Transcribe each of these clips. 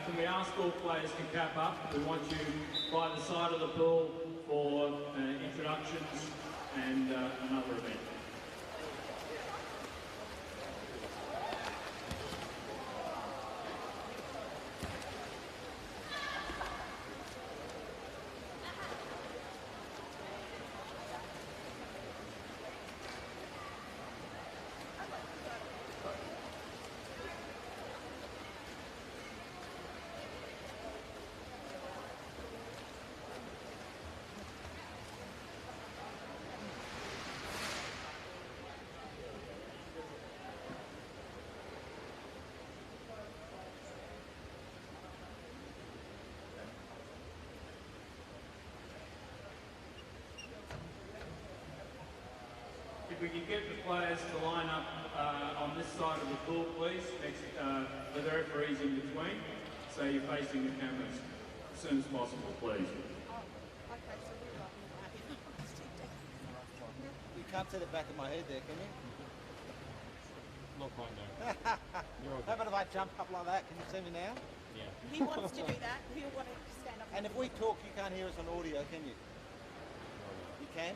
can we ask all players to cap up? We want you by the side of the pool for introductions and another event. If we can get the players to line up on this side of the pool, please, next, with the referees in between, so you're facing the cameras as soon as possible, please. You can't see the back of my head there, can you? Not quite, no. How about if I jump up like that? Can you see me now? Yeah. He wants to do that. He'll want to stand up. And if we talk, you can't hear us on audio, can you? You can?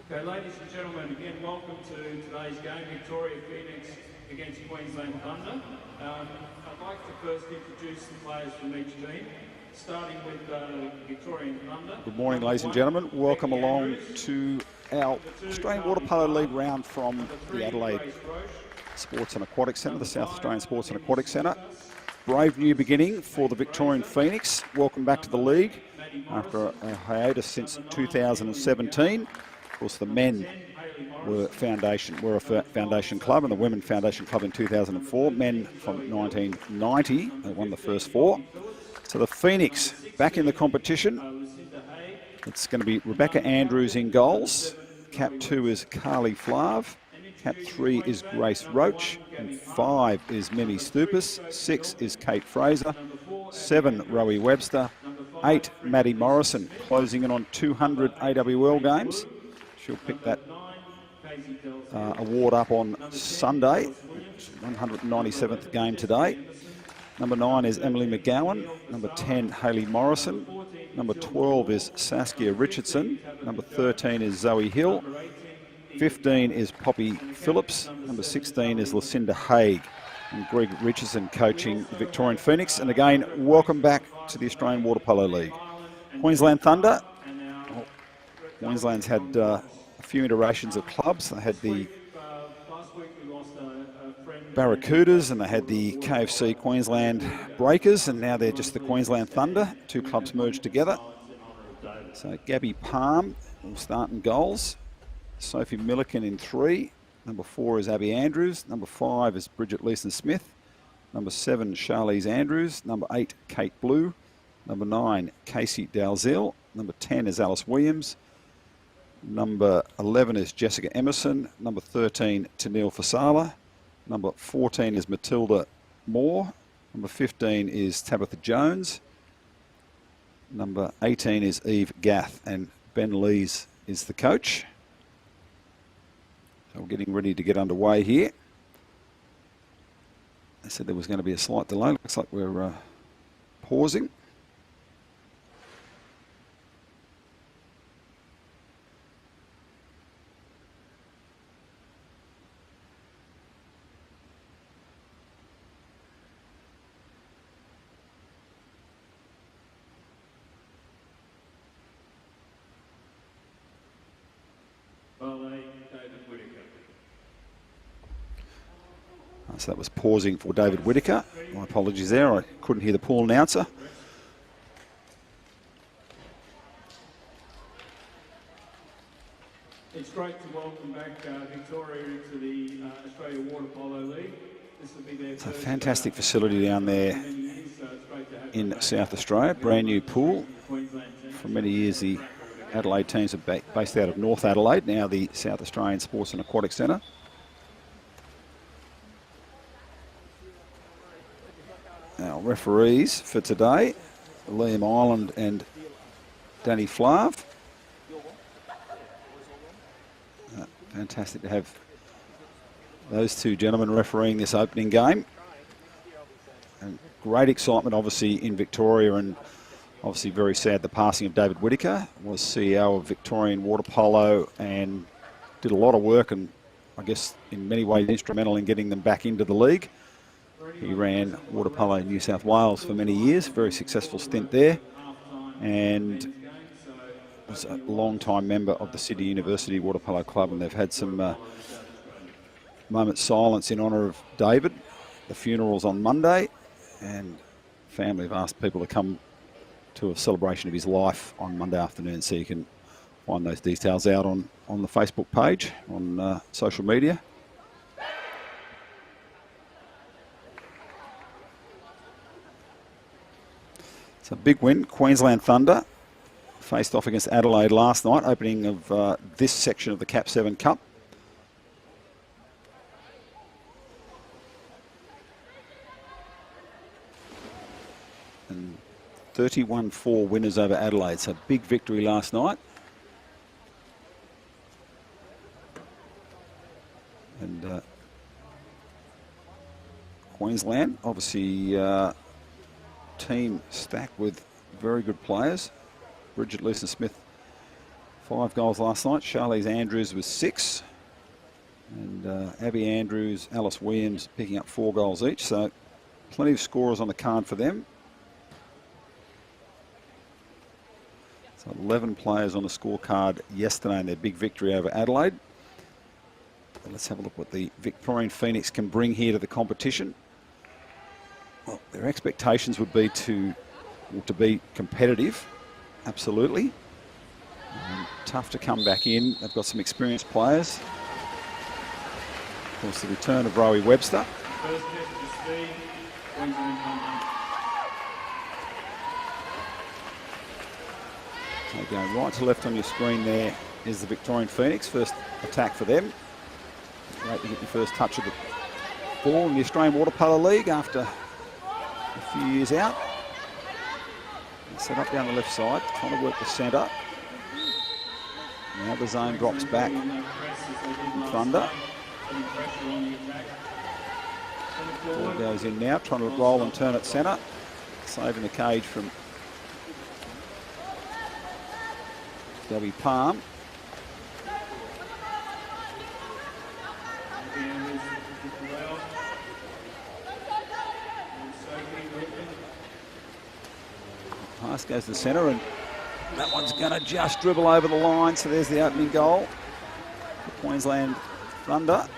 Okay, ladies and gentlemen, again, welcome to today's game, Victoria Phoenix against Queensland Thunder. I'd like to first introduce the players from each team, starting with Victorian Thunder. Good morning, ladies and gentlemen. Welcome along to our Australian Water Polo League round from the Adelaide Sports and Aquatic Centre, the South Australian Sports and Aquatic Centre. Brave new beginning for the Victorian Phoenix. Welcome back to the league after a hiatus since 2017. Of course, the men were a foundation club, and the women foundation club in 2004. Men from 1990, they won the first four. So the Phoenix back in the competition. It's going to be Rebecca Andrews in goals. Cap 2 is Carly Flav. Cap 3 is Grace Roach. And 5 is Mimi Stupas. 6 is Kate Fraser. 7, Rowie Webster. 8, Maddie Morrison, closing in on 200 AWL games. She'll pick that award up on Sunday, 197th game today. Number 9 is Emily McGowan. Number 10, Hayley Morrison. Number 12 is Saskia Richardson. Number 13 is Zoe Hill. 15 is Poppy Phillips. Number 16 is Lucinda Haig. And Greg Richardson coaching the Victorian Phoenix. And again, welcome back to the Australian Water Polo League. Queensland Thunder. Well, Queensland's had a few iterations of clubs. They had the Barracudas and they had the KFC Queensland Breakers, and now they're just the Queensland Thunder. Two clubs merged together. So Gabby Palm will start in goals. Sophie Milliken in 3. Number 4 is Abby Andrews. Number 5 is Bridget Leeson-Smith. Number 7, Charlize Andrews. Number 8, Kate Blue. Number 9, Casey Dalzell. Number 10 is Alice Williams. Number 11 is Jessica Emerson. Number 13, Tanil Fasala. Number 14 is Matilda Moore. Number 15 is Tabitha Jones. Number 18 is Eve Gath, and Ben Lees is the coach. So we're getting ready to get underway here. They said there was going to be a slight delay. Looks like we're pausing. So that was pausing for David Whittaker. My apologies there, I couldn't hear the pool announcer. It's great to welcome back Victoria into the Australia Water Polo League. This will be their It's a fantastic facility down there in South Australia, brand new pool. For many years the Adelaide teams are based out of North Adelaide, now the South Australian Sports and Aquatic Centre. Our referees for today, Liam Ireland and Danny Flav. Fantastic to have those two gentlemen refereeing this opening game. And great excitement obviously in Victoria, and obviously very sad the passing of David Whittaker. Was CEO of Victorian Water Polo and did a lot of work, and I guess in many ways instrumental in getting them back into the league. He ran Water Polo in New South Wales for many years, very successful stint there, and was a long-time member of the Sydney University Water Polo Club, and they've had some moments of silence in honour of David. The funeral's on Monday, and family have asked people to come to a celebration of his life on Monday afternoon, so you can find those details out on the Facebook page, on social media. It's a big win. Queensland Thunder faced off against Adelaide last night, opening of this section of the KAP 7 Cup. And 31-4 winners over Adelaide, so big victory last night. And Queensland, obviously, team stacked with very good players. Bridget Leeson-Smith, 5 goals last night. Charlize Andrews with 6. And Abby Andrews, Alice Williams picking up 4 goals each. So plenty of scorers on the card for them. So 11 players on the scorecard yesterday in their big victory over Adelaide. But let's have a look what the Victorian Phoenix can bring here to the competition. Well, their expectations would be to be competitive, absolutely. Tough to come back in. They've got some experienced players. Of course, the return of Rowie Webster. So going right to left on your screen there is the Victorian Phoenix. First attack for them. Great to get your first touch of the ball in the Australian Water Polo League after a few years out. Set up down the left side, trying to work the centre. Now the zone drops back. Thunder. Ball goes in now, trying to roll and turn at centre. Saving the cage from Debbie Palm. Pass goes to the centre, and that one's going to just dribble over the line. So there's the opening goal for Queensland Thunder.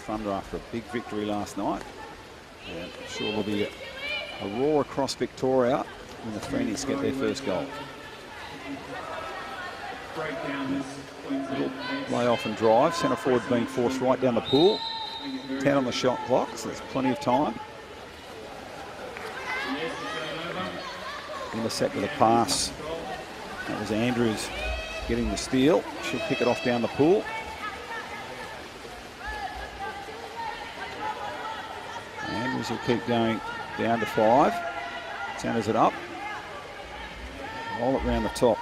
Thunder after a big victory last night. And I'm sure there'll be a roar across Victoria when the Phoenix get their first goal. Little lay off and drive. Centre forward being forced right down the pool. 10 on the shot clock, so there's plenty of time. Intercept with a pass. That was Andrews getting the steal. She'll pick it off down the pool. Andrews will keep going down to 5. Centers it up. Roll it round the top.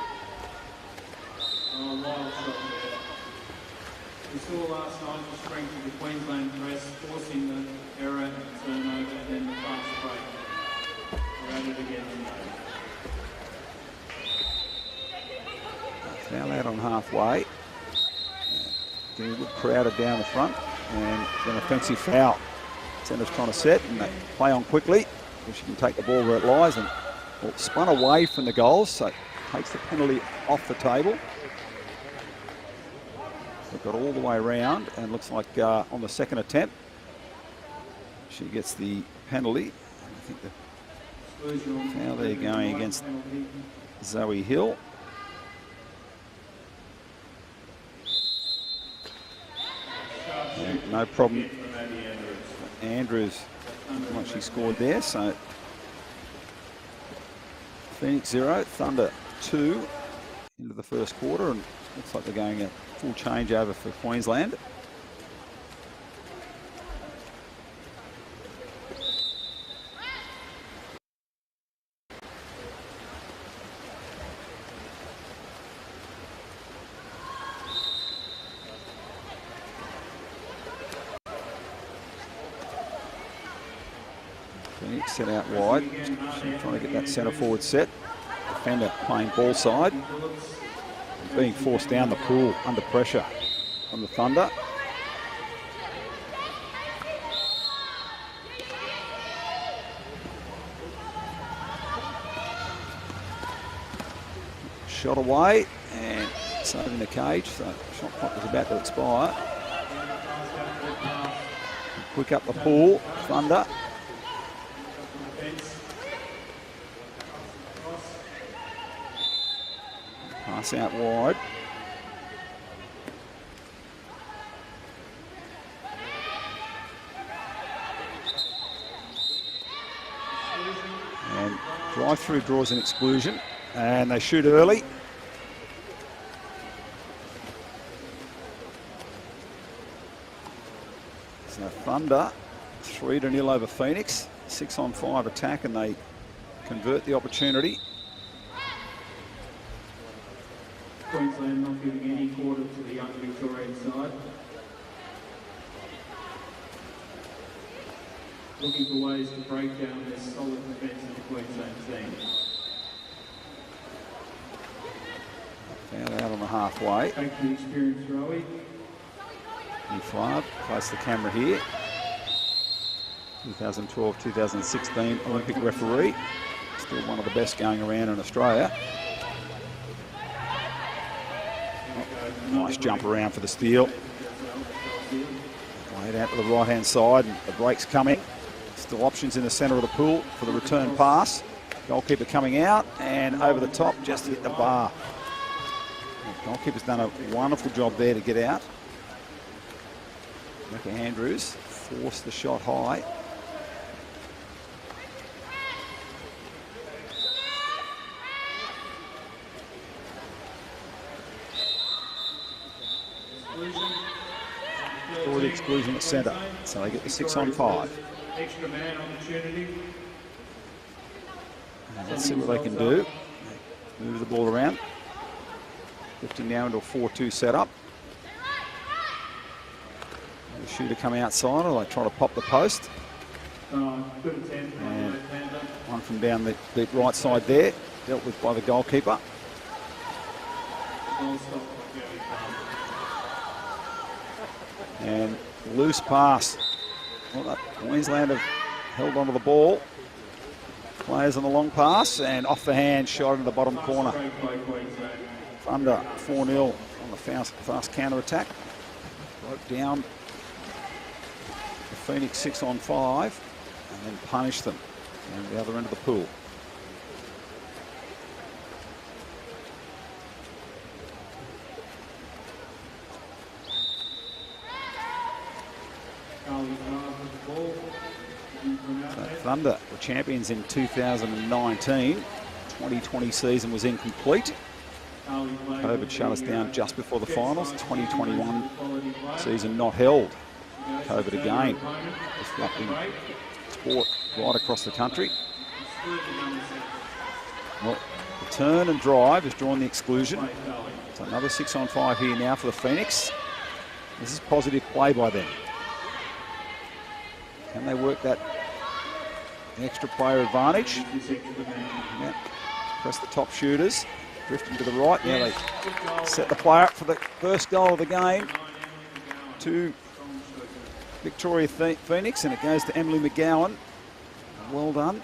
We saw last night the strength of the Queensland press, forcing the error and turnover and then the fast break. We're at it again today. Foul out on halfway. Getting a good crowded down the front, and an offensive foul. Centre's trying to set, and they play on quickly. If she can take the ball where it lies, and well, spun away from the goals, so takes the penalty off the table. They've got all the way around, and looks like on the second attempt, she gets the penalty. I think the foul there going against Zoe Hill. And no problem. Andrews, like she scored there, so Phoenix 0, Thunder 2 into the first quarter, and looks like they're going a full changeover for Queensland. Phoenix set out wide, trying to get that centre forward set. Defender playing ball side, being forced down the pool under pressure from the Thunder. Shot away and saving the cage, so shot clock was about to expire. Quick up the pool, Thunder. Pass out wide. And drive-through draws an exclusion, and they shoot early. So Thunder 3-0 over Phoenix. 6-on-5 attack, and they convert the opportunity. Queensland not giving any quarter to the young Victorian side. Looking for ways to break down this solid defence of the Queensland team. Foul out on the halfway. Back to the experienced Rowie. Flard, place the camera here. 2012-2016 Olympic referee. Still one of the best going around in Australia. Nice jump around for the steal. Played out to the right-hand side, and the break's coming. Still options in the centre of the pool for the return pass. Goalkeeper coming out, and over the top, just hit the bar. The goalkeeper's done a wonderful job there to get out. Rebecca Andrews forced the shot high. For the exclusion at centre, so they get the 6-on-5. Extra man opportunity. And let's see what they can do. Move the ball around. Lifting now into a 4-2 setup. The shooter come outside, or they try to pop the post. Good attempt. And one from down the deep right side there, dealt with by the goalkeeper. Goal stop. And loose pass. Well, Queensland have held onto the ball. Players on the long pass, and off the hand, shot into the bottom corner. Thunder 4-0 on the fast counter attack. Broke down the Phoenix 6-on-5 and then punished them down the other end of the pool. Thunder were champions in 2019. 2020 season was incomplete. COVID shut us down just before the finals. 2021 season not held. COVID again, disrupting sport right across the country. Well, the turn and drive has drawn the exclusion. So another 6-on-5 here now for the Phoenix. This is positive play by them. Can they work that extra player advantage? Yeah. Press the top shooters, drifting to the right. Now they set the player up for the first goal of the game to Victoria Phoenix, and it goes to Emily McGowan. Well done.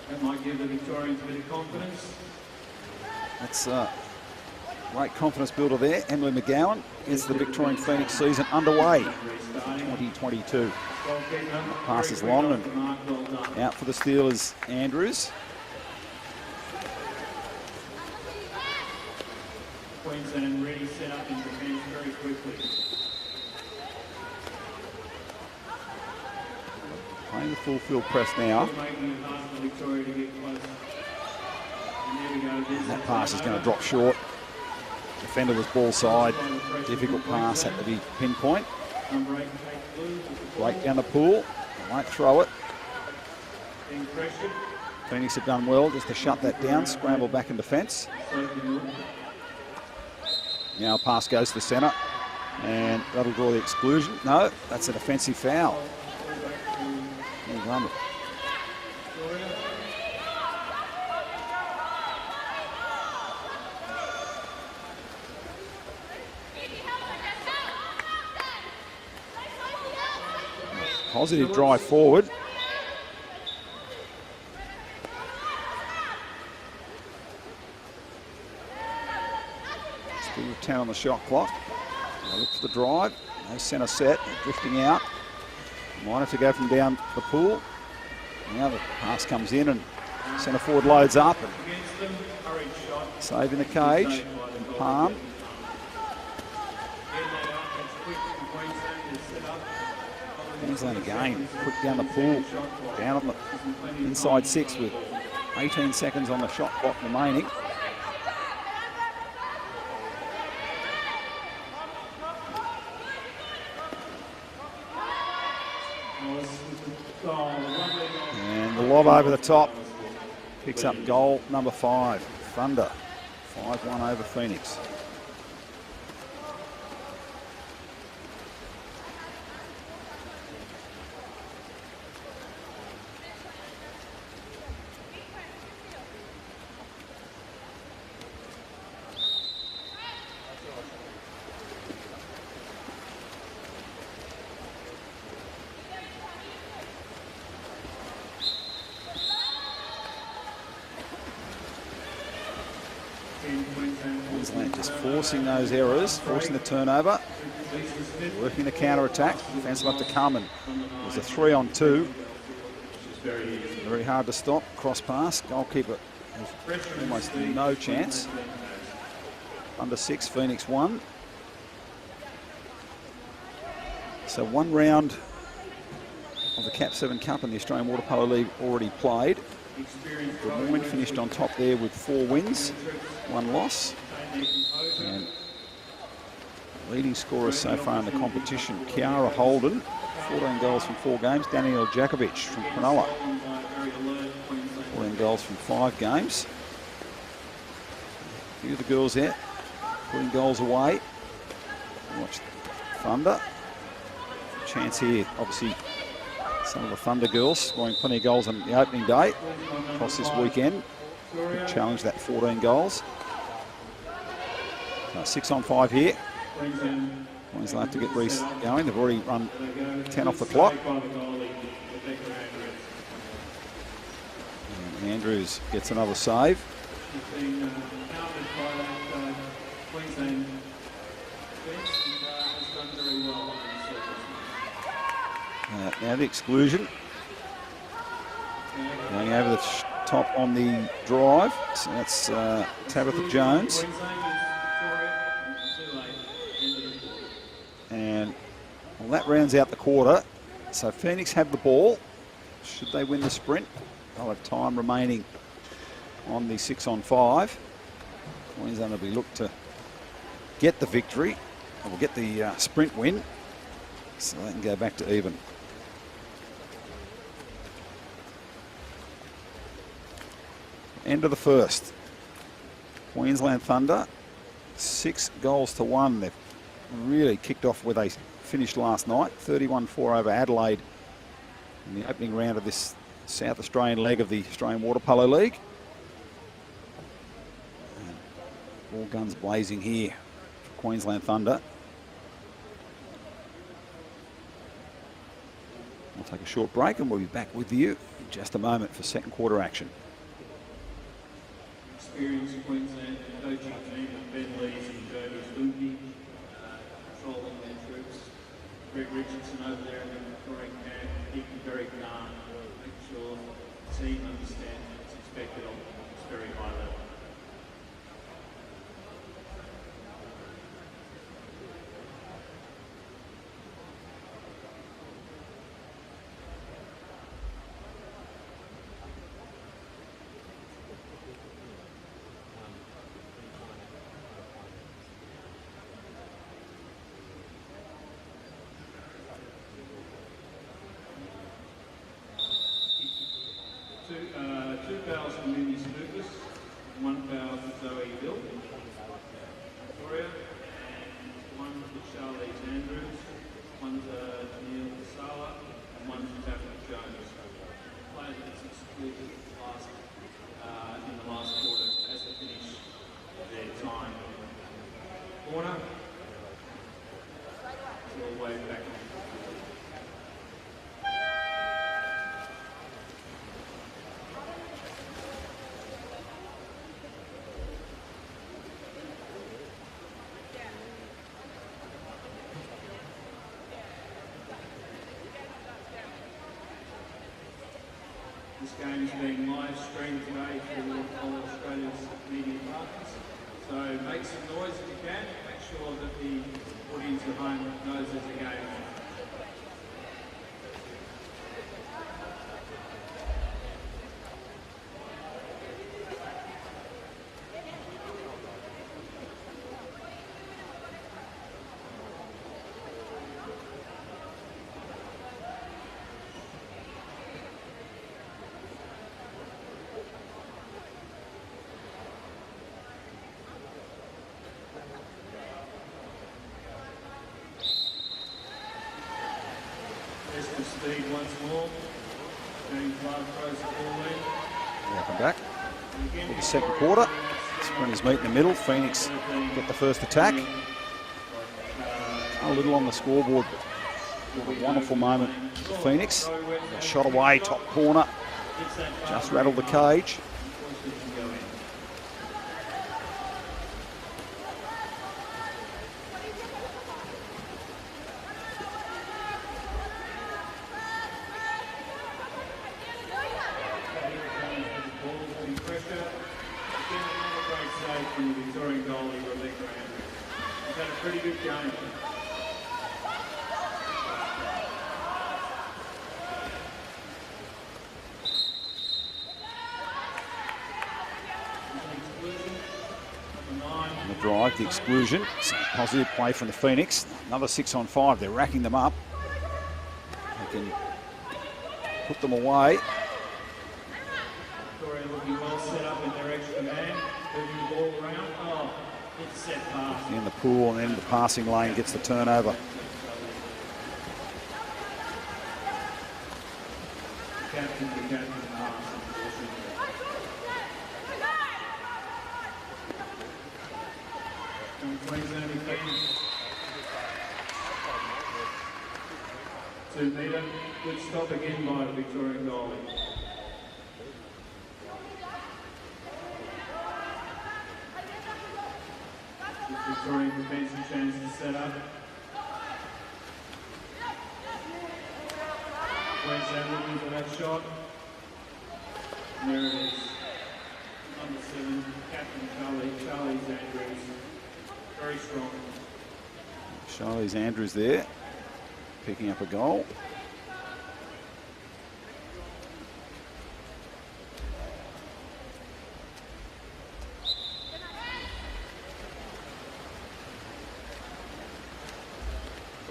That might give the Victorians a bit of confidence. That's great confidence builder there. Emily McGowan gets the Victorian Phoenix season underway. 2022. Passes long and out for the Steelers, Andrews. Queensland really set up in defence very quickly. Playing the full field press now. Making it hard for Victoria to get close. And there we go. That pass is going to drop short. Defender was ball side. Difficult pass had to be pinpoint. Number 8, Kate Blue. Right down the pool. They won't throw it. Being pressured. Phoenix have done well just to shut that down. Scramble back in defence. Now a pass goes to the centre, and that'll draw the exclusion. No, that's an offensive foul. Well done. Positive drive forward. Still with 10 on the shot clock. They look for the drive. No centre set. They're drifting out. Might have to go from down the pool. Now the pass comes in and centre forward loads up. And saving the cage. And Palm. Queensland again, quick down the pool, down on the inside 6 with 18 seconds on the shot clock remaining. And the lob over the top picks up goal number 5. Thunder, 5-1 over Phoenix. Queensland just forcing those errors, forcing the turnover, working the counter-attack. Defensive up to come, and there's a 3-on-2. Very hard to stop. Cross pass. Goalkeeper has almost no chance. Under 6, Phoenix 1. So one round of the KAP 7 Cup in the Australian Water Polo League already played. Lemoyne finished on top there with 4 wins, 1 loss. And leading scorers so far in the competition, Kiara Holden, 14 goals from 4 games. Danielle Jakovic from Cronulla, 14 goals from 5 games. A few of the girls there putting goals away. Watch Thunder. Chance here, obviously, some of the Thunder girls scoring plenty of goals on the opening day across this weekend. Challenge that 14 goals. 6-on-5 here. Queensland have to get Reece going. They've already run 10 off the clock. And Andrews gets another save. Now the exclusion. Going over the top on the drive. So that's Tabitha Jones. Well, that rounds out the quarter. So Phoenix have the ball. Should they win the sprint, they'll have time remaining on the 6-on-5. Queensland will be looked to get the victory, or will get the sprint win, so they can go back to even. End of the first. Queensland Thunder, 6-1. They've really kicked off where they finished last night, 31-4 over Adelaide in the opening round of this South Australian leg of the Australian Water Polo League. And all guns blazing here for Queensland Thunder. We'll take a short break and we'll be back with you in just a moment for second quarter action. Experienced Queensland coaching team of Ben Lees and Jervis Luby, controlling their troops. Greg Richardson over there in the Victorian camp, keeping very calm, making sure the team understands what's expected of them. It's very high level. Two fouls for Mimi Lucas, one foul for Zoe Bill, Victoria, and one for Charlize Andrews, one for Neil Sala, and one for Daphne Jones. Players that's excluded in the last quarter as they finish their time. Corner, all the way back. This game is being live streamed today through all Australia's media partners. So make some noise if you can. Make sure that the audience at home knows there's a game on. Speed once more. James Love throws the ball in. Welcome back for the second quarter. Sprinters meet in the middle. Phoenix get the first attack. A little on the scoreboard, but a wonderful moment for Phoenix. A shot away, top corner. Just rattled the cage. From the Victorian goalie, Rebecca Andrews. He's had a pretty good game. On the drive, the exclusion. So positive play from the Phoenix. Another 6-on-5. They're racking them up. They can put them away. Victoria looking well set up in their extra man. Moving the ball around. Oh, it's set pass. In the pool and then the passing lane gets the turnover. Captain to captain pass. From Queensland again. 2 metre. Good stop again by the Victorian goalie. Victorian defensive chance to set up. Queensland looking for that shot. And there it is. Number 7, Captain Charlize Andrews. Very strong. Charlize Andrews there. picking up a goal.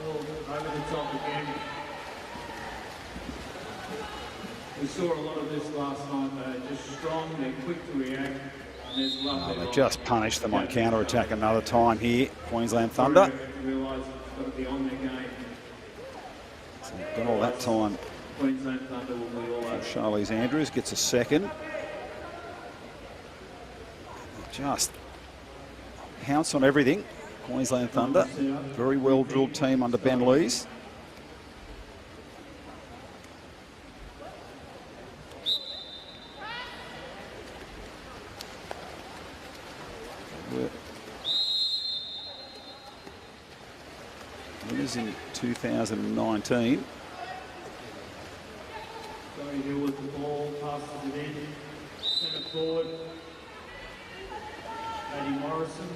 Over the top again. We saw a lot of this last night. They're just strong, they're quick to react, and there's love there. They just punished them on counter-attack another time here, Queensland Thunder. Realise it's got to be on their game. So got all that time. Queensland Thunder will be all over. Charlize Andrews gets a second. Just pounce on everything. Queensland Thunder, very well drilled team under Ben Lees. Winners in 2019. Sorry, Hill with the ball, passes it in, centre forward. Maddie Morrison.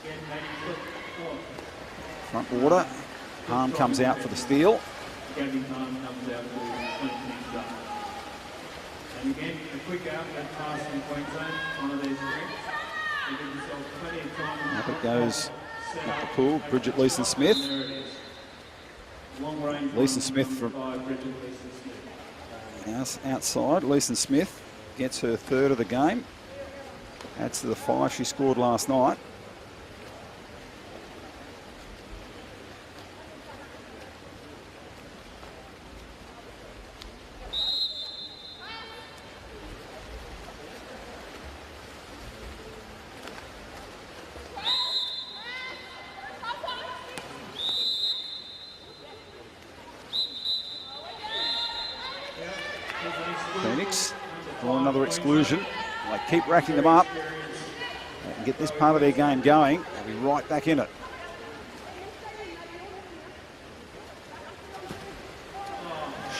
Again, Maddie flip. Front water. Palm comes out for the steal. Gabby Palm comes out to clean things up. And again, a quick outlet pass from Queensland, one of their strengths. They give themselves plenty of time. Up it goes up the pool. Bridget Leeson-Smith. There it is. Long range. Leeson-Smith from Bridget Leeson-Smith. outside. Leeson-Smith gets her third of the game. Adds to the 5 she scored last night. Phoenix draw another exclusion. They keep racking them up. They can get this part of their game going. They'll be right back in it.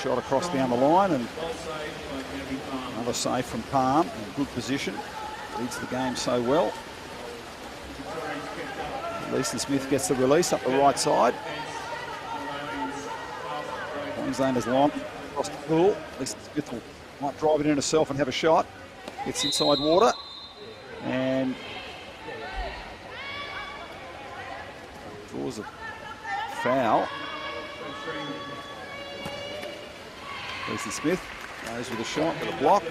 Shot across down the line and another save from Palm in good position. Leads the game so well. Leeson-Smith gets the release up the right side. Queensland is long across the pool. Leeson-Smith might drive it in herself and have a shot. Gets inside water and draws a foul. Leeson-Smith goes with a shot, with a block.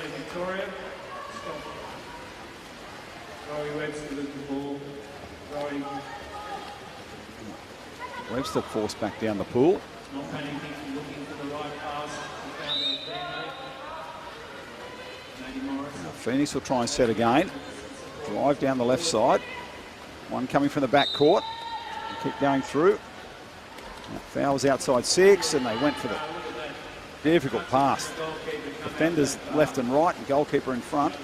Webster forced back down the pool. Now Phoenix will try and set again. Drive down the left side. One coming from the back court. Keep going through. Now, foul was outside 6 and they went for the difficult pass. Defenders left and right and goalkeeper in front.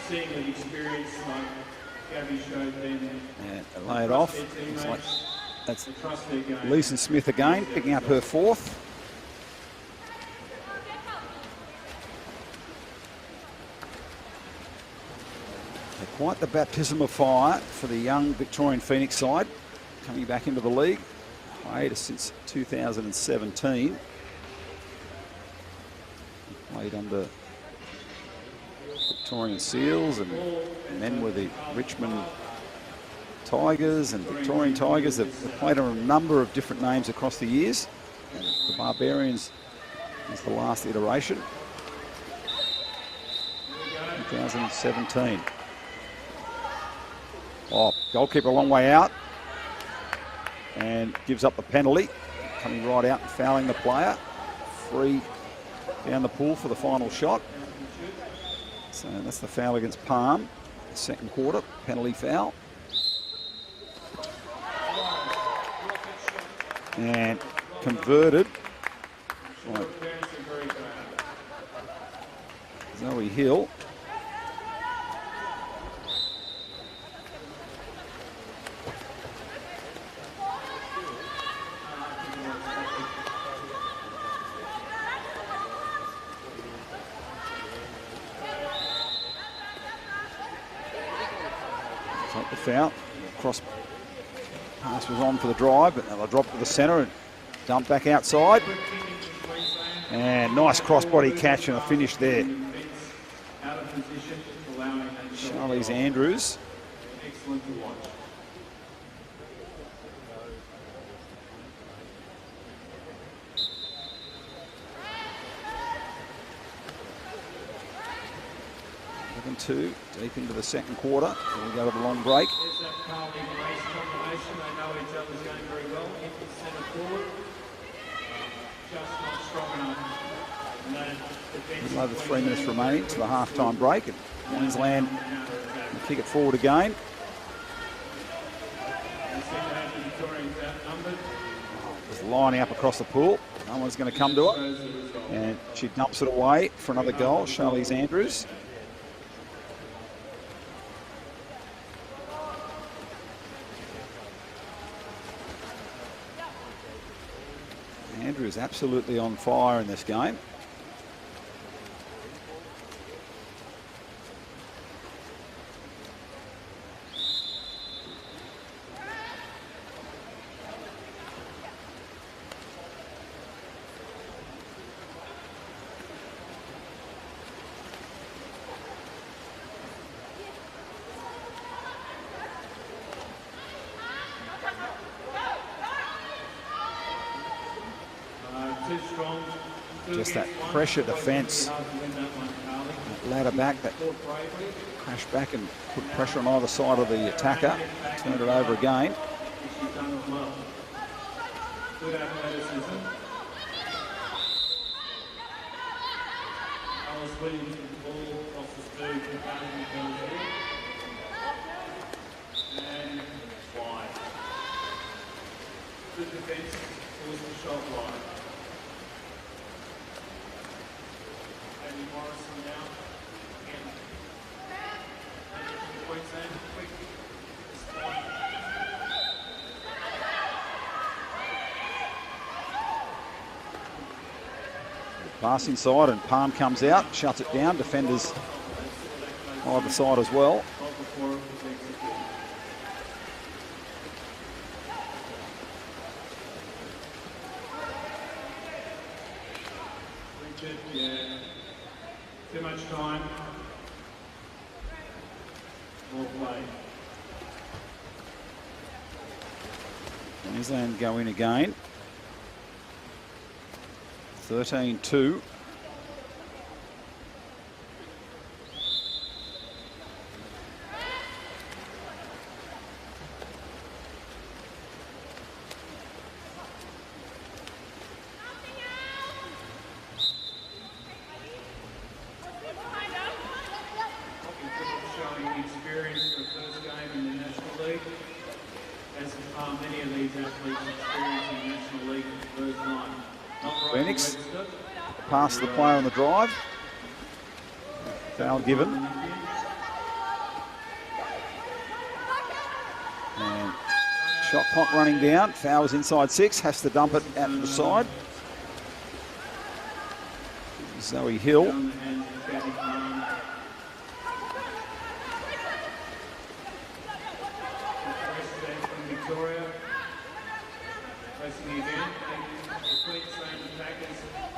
Seeing an experience like Gabby showed then. And lay it off. Looks like that's Leeson-Smith again, picking up her 4th. Quite the baptism of fire for the young Victorian Phoenix side, coming back into the league. Hiatus since 2017. Played under Victorian Seals and then were the Richmond Tigers and Victorian Tigers. They've played on a number of different names across the years. And the Barbarians is the last iteration. 2017. Oh, goalkeeper a long way out and gives up the penalty. Coming right out and fouling the player. Free down the pool for the final shot. So that's the foul against Palm. Second quarter, penalty foul. And converted. Right. Zoe Hill. Take the foul. Cross pass was on for the drive, but they'll drop to the centre and dump back outside. And nice crossbody catch and a finish there. Charlize Andrews. Excellent to watch. Two deep into the second quarter. Then we go to the long break. There's that Carly Grace combination. They know each other's going very well. Into the centre forward. Just not strong enough. And then A little over 3 minutes remaining to the half-time break. And Queensland will kick it forward again. Just lining up across the pool. No one's going to come to her. And she dumps it away for another goal. Charlize Andrews. Andrews absolutely on fire in this game. Just that pressure defence, that ladder back, that crash back and put pressure on either side of the attacker, turn it over again. Good athleticism. Alice Williams with the ball crosses through to and wide. Good defence, pulls the shot wide. Morrison now. And Queensland, quick. Pass inside and Palm comes out, shuts it down. Defenders either side as well. Yeah. Too much time. Well played. Queensland go in again. 13-2. Phoenix past the player on the drive. Foul given. And shot clock running down. Foul was inside 6. Has to dump it out to the side. Zoe Hill.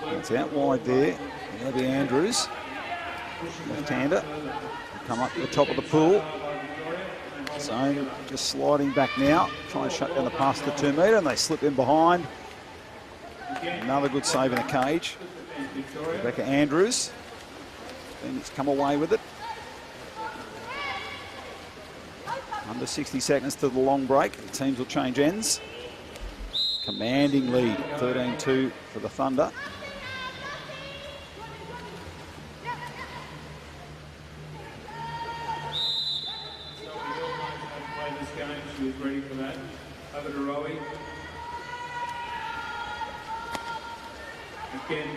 It's out wide there. Abby Andrews, left-hander, come up to the top of the pool. Zone just sliding back now, trying to shut down the pass to the 2 metre, and they slip in behind. Another good save in the cage. Rebecca Andrews. Phoenix come away with it. Under 60 seconds to the long break. The teams will change ends. Commanding lead, 13-2 for the Thunder. She was ready for that. Over to Rowie. Again,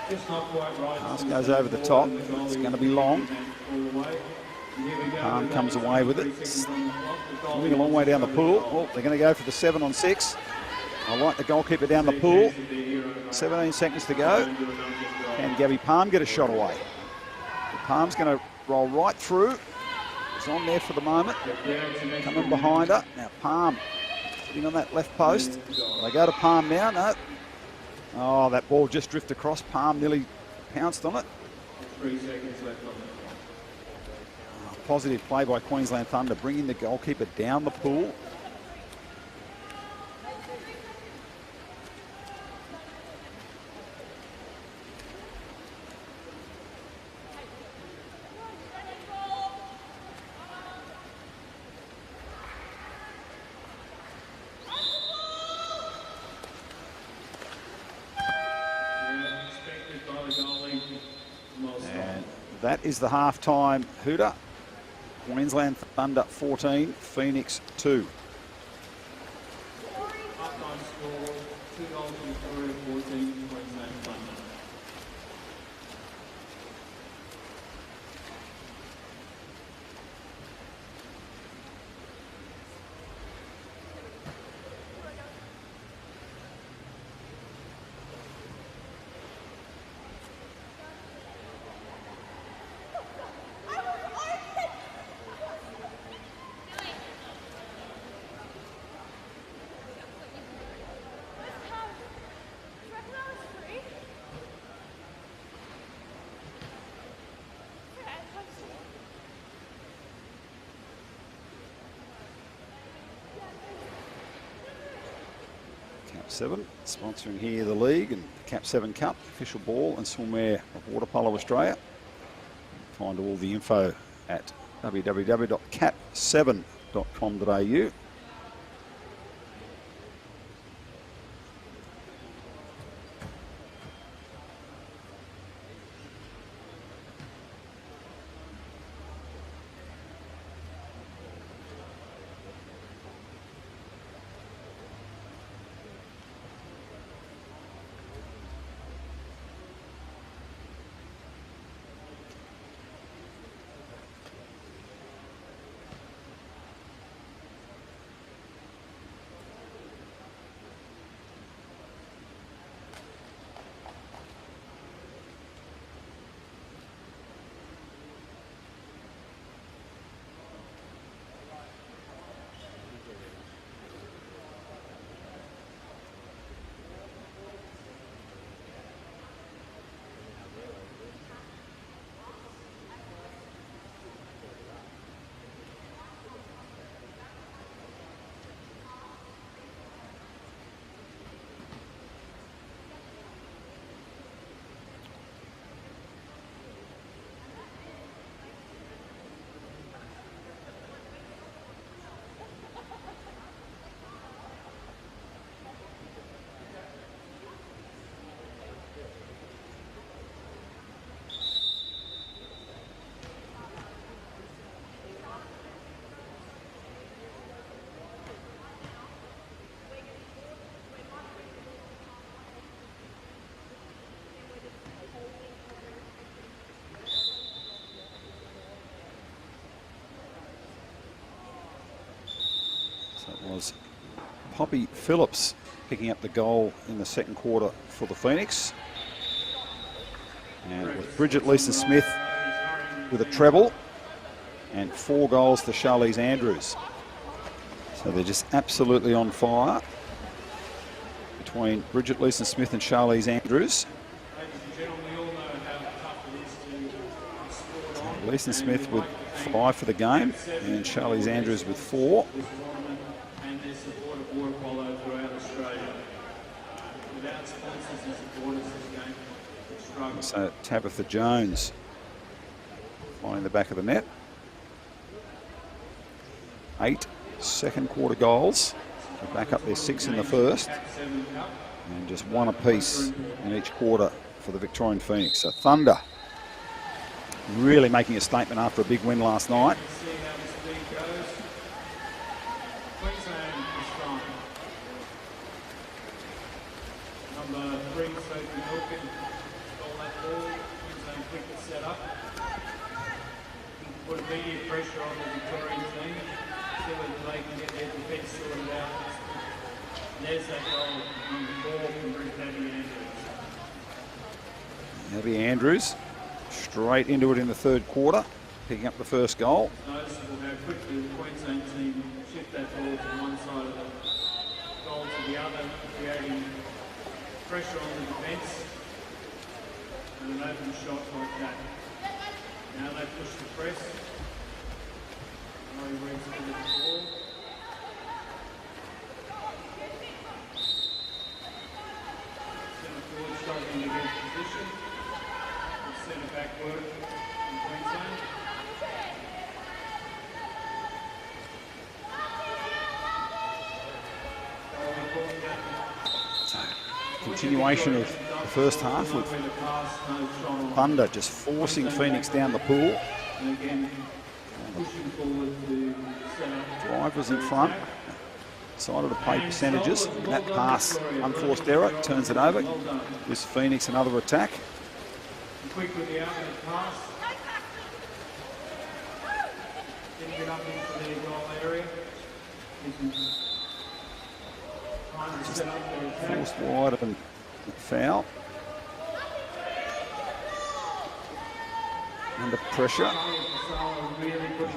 just not quite right. Pass goes over the top. It's going to be long. Palm comes away with it. Moving a long way down the pool. Oh, they're going to go for the 7-on-6. I like the goalkeeper down the pool. 17 seconds to go. Can Gabby Palm get a shot away? Palm's going to roll right through. She's on there for the moment. Coming behind her. Now Palm sitting on that left post. They go to Palm now. No. Oh, that ball just drifted across. Palm nearly pounced on it. 3 seconds left on it. Positive play by Queensland Thunder, bringing the goalkeeper down the pool. And that is the half-time hooter. Queensland Thunder 14, Phoenix 2. Half-time score, 2 goals Victoria, 14 Queensland Thunder. KAP 7 sponsoring here the league and the KAP 7 Cup, official ball and swimwear of Water Polo Australia. Find all the info at www.cap7.com.au. That was Poppy Phillips picking up the goal in the second quarter for the Phoenix. And it was Bridget Leeson-Smith with a treble and 4 goals to Charlize Andrews. So they're just absolutely on fire between Bridget Leeson-Smith and Charlize Andrews. Leeson-Smith with 5 for the game and Charlize Andrews with 4. And their support of water polo throughout Australia. Without sponsors and supporters, this game would struggle. So Tabitha Jones flying the back of the net. 8 second quarter goals. They're back up there 6 in the first. And just 1 apiece in each quarter for the Victorian Phoenix. So Thunder really making a statement after a big win last night. Number 3, Sophie Milken, stole that ball. Queensland quick to set up. Put immediate pressure on the Victorian team. See whether they can get their defence sorted out. And there's that goal, number 4 from Abby Andrews. Abby Andrews straight into it in the third quarter. picking up the first goal. Noticeable how quickly the Queensland team shift that ball from one side of the goal to the other, creating pressure on the defence and an open shot like that. Now they push the press. Murray reads for the ball. Centre forward struggling to get position. Centre back work in Queensland. Continuation of the first half with Thunder just forcing Phoenix down the pool. Drivers in front, decided to play percentages. That pass, unforced error, turns it over. Gives Phoenix another attack. Quick with the outlet pass. Didn't get up into the goal area. Trying to set up their attack. Forced wide and foul. Under pressure.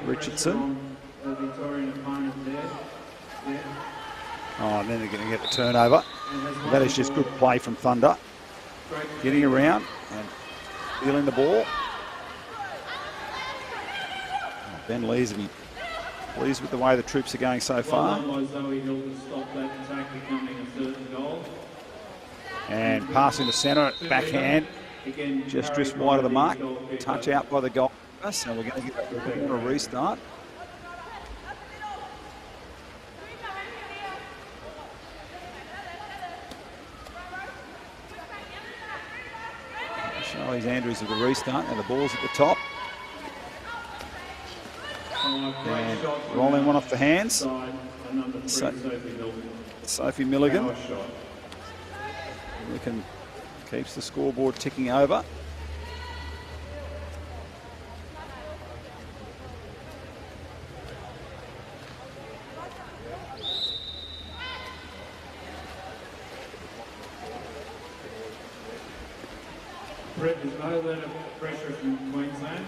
Richardson. The Victorian opponent there. Oh, and then they're going to get the turnover. That is just good play from Thunder. Getting around and feeling the ball. Ben Lees will be pleased with the way the troops are going so far. And passing to centre, backhand, just drifts wide of the mark. Touch out by the goal. So we're going to get a restart. Charlie Andrews with the restart, and the ball's at the top. And rolling one off the hands. Sophie Milligan. Milligan keeps the scoreboard ticking over. There's no let of pressure from Queensland.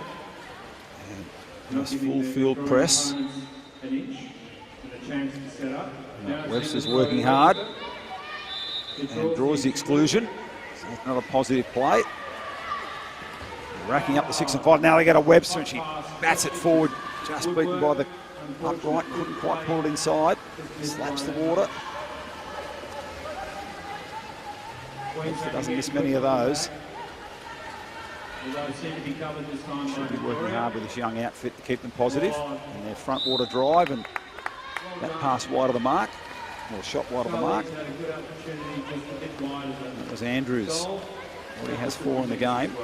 Nice full field press. An inch and a chance to set up. Webster's working hard and draws the exclusion. So another positive play. Racking up the 6 and 5. Now they get a Webster and she bats it forward. Just beaten by the upright. Couldn't quite pull it inside. Slaps the water. Webster doesn't miss many of those. Should be working hard with this young outfit to keep them positive. And their front water drive, and that pass wide of the mark, or shot wide of the mark. That was Andrews. Already has 4 in the game.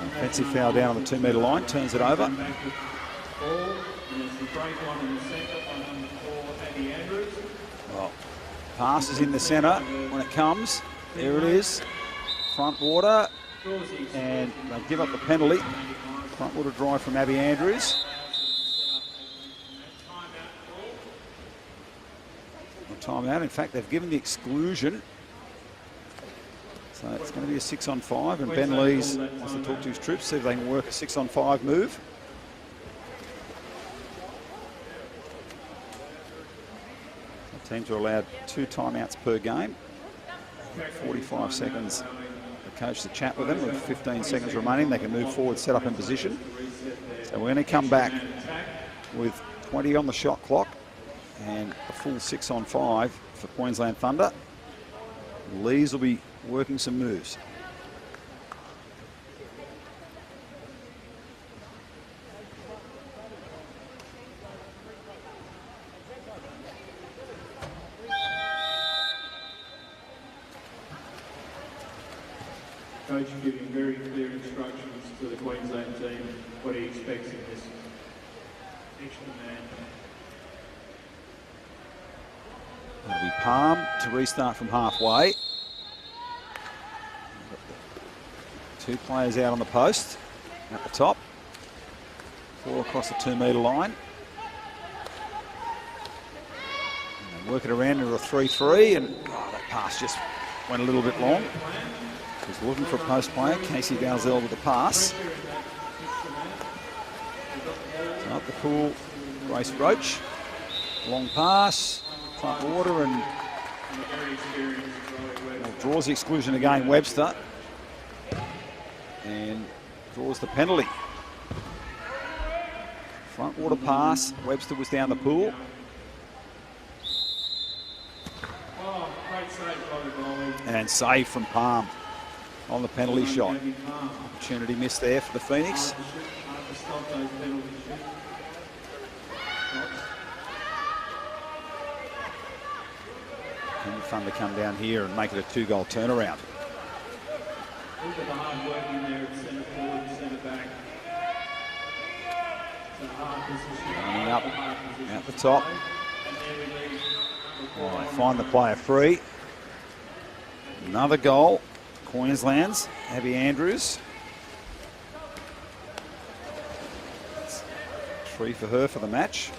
Offensive foul down on the 2-metre line, turns it over. Well, pass is in the centre when it comes. There it is. Front water, and they give up the penalty. Front water drive from Abby Andrews. A timeout. In fact, they've given the exclusion. So it's going to be a 6-on-5, and Ben Lees wants to talk to his troops, see if they can work a 6-on-5 move. The teams are allowed 2 timeouts per game. 45 seconds the coach to chat with them. With 15 seconds remaining, they can move forward, set up in position. So we're going to come back with 20 on the shot clock and a full 6-on-5 for Queensland Thunder. Lees will be working some moves. Coach giving very clear instructions to the Queensland team what he expects in this extra man. It'll be Palm to restart from halfway. 2 players out on the post at the top. 4 across the 2 metre line. And they work it around into a 3-3, and that pass just went a little bit long. He's looking for a post player. Casey Dalzell with the pass. So up the pool, Grace Roach. Long pass, front water, and draws the exclusion again, Webster. And draws the penalty. Front water pass, Webster was down the pool. And save from Palm on the penalty shot. Opportunity missed there for the Phoenix. Can the Thunder come down here and make it a 2-goal turnaround? Look at the hard work in there at centre forward and centre back. It's a hard position. Running up out the top. Oh, they find the player free. Another goal. Queensland's Abby Andrews. 3 for her for the match.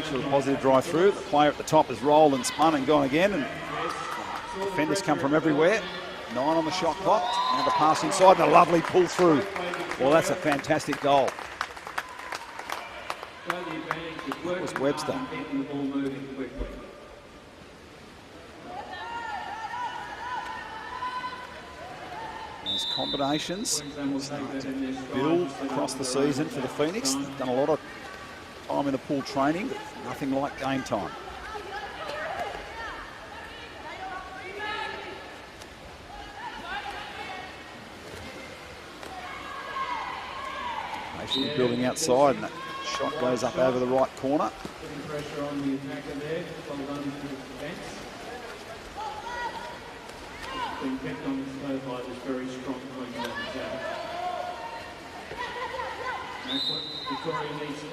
To a positive drive through. The player at the top has rolled and spun and gone again, and defenders come from everywhere. 9 on the shot clock. Now the pass inside and a lovely pull through. Well, that's a fantastic goal. That was Webster. Those combinations start to build across the season for the Phoenix. They've done a lot of time in the pool training, but nothing like game time. Patiently building outside, and that shot goes up over the right corner. Putting pressure on the attacker there. Well done to the defence. Being kept on the slow by this very strong Queensland attack. Victoria needs to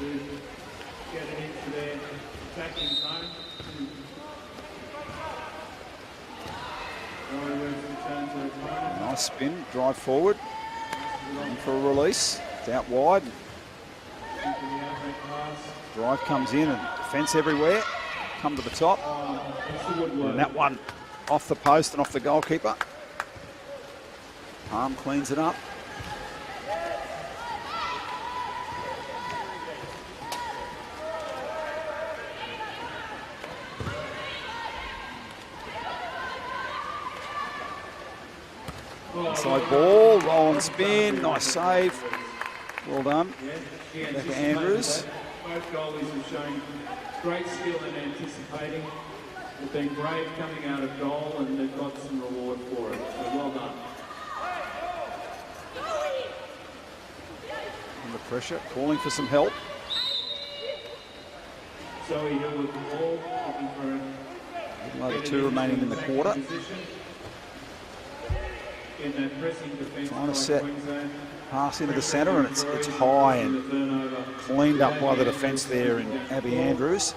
get it into their attacking zone. Nice spin, drive forward, looking for a release. It's out wide. Drive comes in and defence everywhere. Come to the top. And that one off the post and off the goalkeeper. Palm cleans it up. Inside ball, roll and spin, nice save. Well done. Rebecca Andrews. Both goalies have shown great skill in anticipating. They've been brave coming out of goal, and they've got some reward for it. So well done. Under pressure, calling for some help. Zoe Hill with the ball, looking for Another 2 remaining in the quarter. In that pressing defence, trying to set pass into the centre, and it's high and cleaned up by the defence there in Abby Andrews.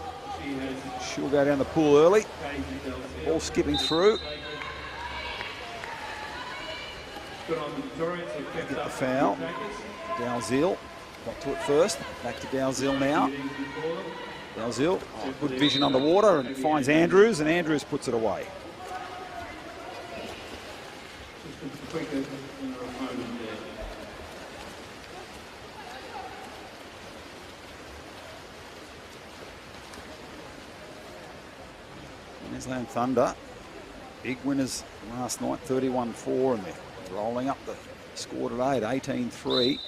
She'll go down the pool early. Ball skipping through. Get the foul. Dalzell got to it first. Back to Dalzell now. Dalzell, good vision on the water, and finds Andrews, and Andrews puts it away. Queensland Thunder, big winners last night, 31-4, and they're rolling up the score today at 18-3.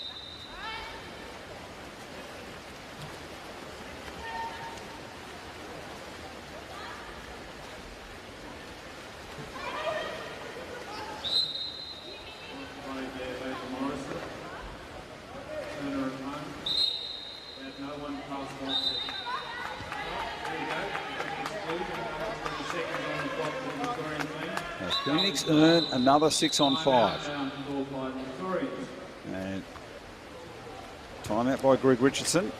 Phoenix earn another 6 on 5. Timeout called by the Victorians. And timeout by Greg Richardson.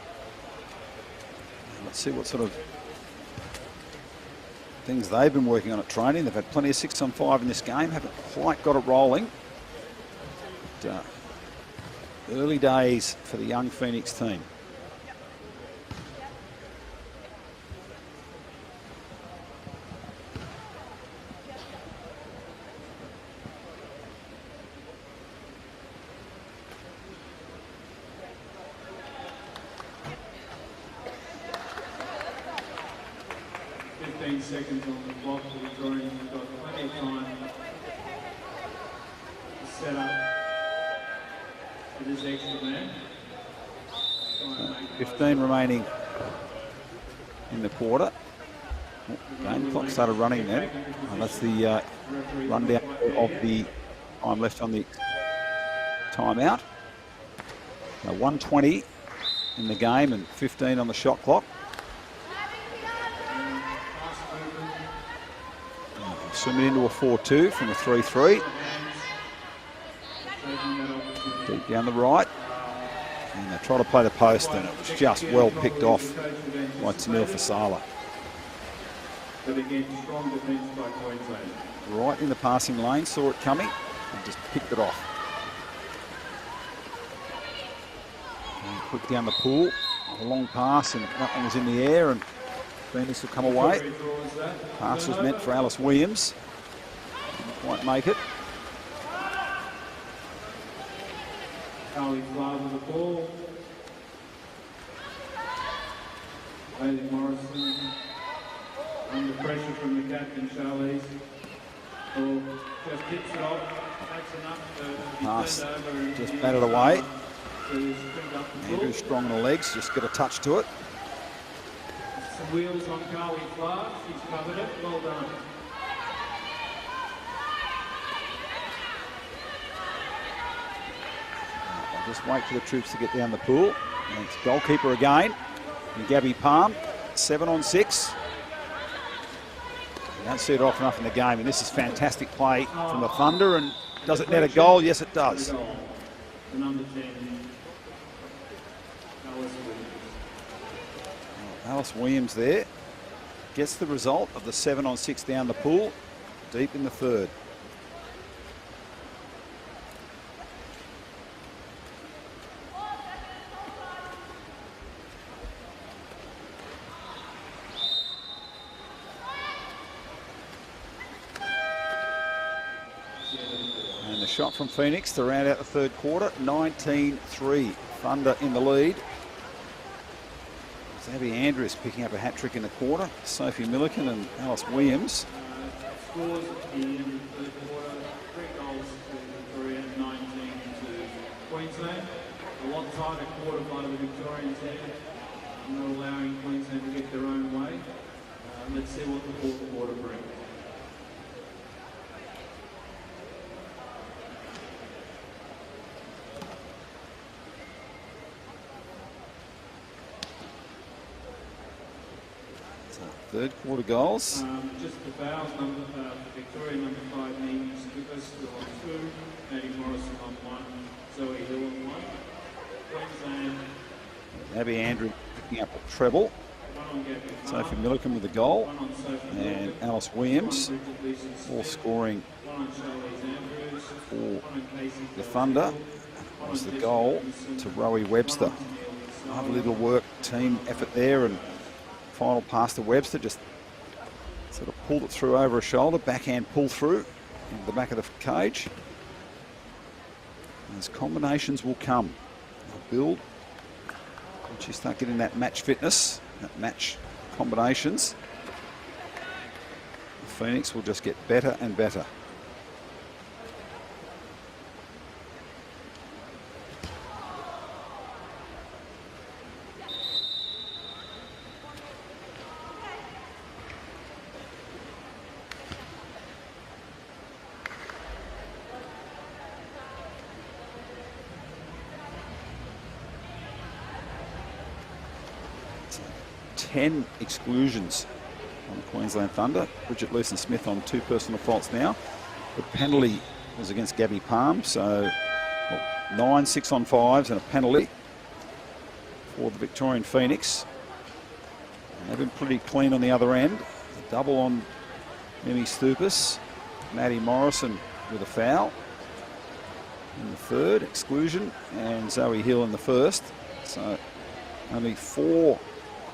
Let's see what sort of things they've been working on at training. They've had plenty of 6 on 5 in this game. Haven't quite got it rolling. But, early days for the young Phoenix team. Seconds on the clock for the Victorians. We've got plenty of time to set up for this extra man. 15 remaining in the quarter. Game clock started running then. And that's the rundown of the time left on the timeout. 1:20 in the game and 15 on the shot clock. Swimming into a 4-2 from a 3-3. Deep down the right. And they try to play the post and it was just well picked off by Tanil Fasala. But again, strong defence by Queensland. Right in the passing lane, saw it coming and just picked it off. And quick down the pool. A long pass and that one was in the air and Phoenix will come away. Pass was meant for Alice Williams. Didn't quite make it. Carly Fly with the ball. Bailey Morrison under pressure from the captain, Charlize. Ball just hits it off. That's enough to be Pass turned over. And just batted away. To spring up the Andrew ball. strong on the legs, just get a touch to it. Some wheels on Carly Fly. She's covered it. Well done. I'll just wait for the troops to get down the pool. And it's goalkeeper again. And Gabby Palm, 7 on 6. You don't see it often enough in the game, and this is fantastic play from the Thunder. And does it net a goal? Yes, it does. The number 10, Alice Williams. Alice Williams there gets the result of the 7 on 6 down the pool, deep in the third. And the shot from Phoenix to round out the third quarter, 19-3, Thunder in the lead. Abby Andrews picking up a hat-trick in the quarter. Sophie Milliken and Alice Williams. Scores at the end of the third quarter, 3 goals to Victoria, 19 to Queensland. A lot tighter quarter by the Victorians there, not allowing Queensland to get their own way. Let's see what the fourth quarter brings. Third quarter goals. Just the fouls, Victoria number 5, Neem Skippers still on 2, Maddie Morrison on 1, Zoe Hill on 1. Queensland. Abby Andrews picking up a treble. 1 on Gabby Sophie Milliken with the goal. 1 on Sophie And Milliken, Alice Williams 1 on Bridget Leeson all Smith, scoring 1 on Charlize Andrews, for 1 on Casey the Thunder. That was the goal to Rowie Webster. Lovely little work, team effort there, and final pass to Webster, just sort of pulled it through over her shoulder, backhand pull through into the back of the cage. As combinations will come, they'll build. Once you start getting that match fitness, that match combinations, the Phoenix will just get better and better. So 10 exclusions on the Queensland Thunder. Bridget Leeson Smith on 2 personal faults now. The penalty was against Gabby Palm, so 9 6-on-5s and a penalty for the Victorian Phoenix. And they've been pretty clean on the other end. A double on Mimi Stupas, Maddie Morrison with a foul in the third, exclusion, and Zoe Hill in the first. So only 4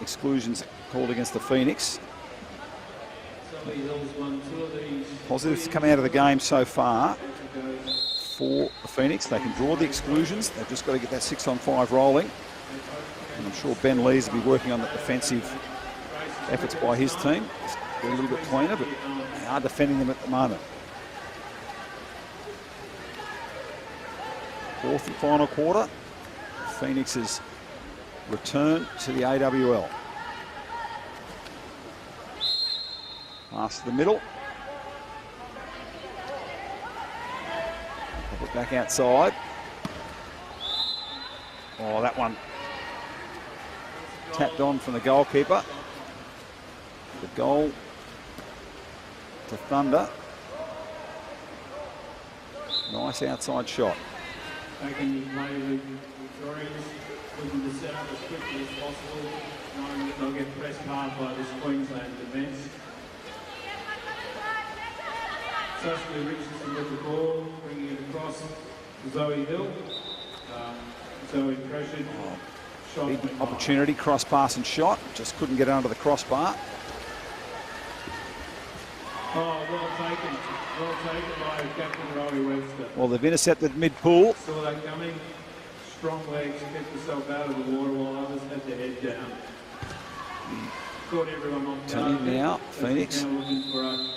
exclusions called against the Phoenix. Positives coming out of the game so far for the Phoenix. They can draw the exclusions. They've just got to get that 6-on-5 rolling. And I'm sure Ben Lees will be working on the defensive efforts by his team. Be a little bit cleaner, but they are defending them at the moment. Fourth and final quarter. Phoenix's return to the AWL. Pass to the middle. Pop it back outside. Oh, that one tapped on from the goalkeeper. The goal to Thunder. Nice outside shot. Taking play with Victorians, looking to set up as quickly as possible, knowing that they'll get pressed hard by this Queensland defence. Saskia Richardson with the ball, bringing it across to Zoe Hill. Zoe pressured. Big opportunity, cross pass and shot. Just couldn't get under the crossbar. Oh, well taken. Well taken by Captain Rowie Webster. Well, they've intercepted mid-pool. Saw that coming. Strong legs, kept herself out of the water while others had their head down. Caught everyone on Turning target. now, Phoenix. Now looking for a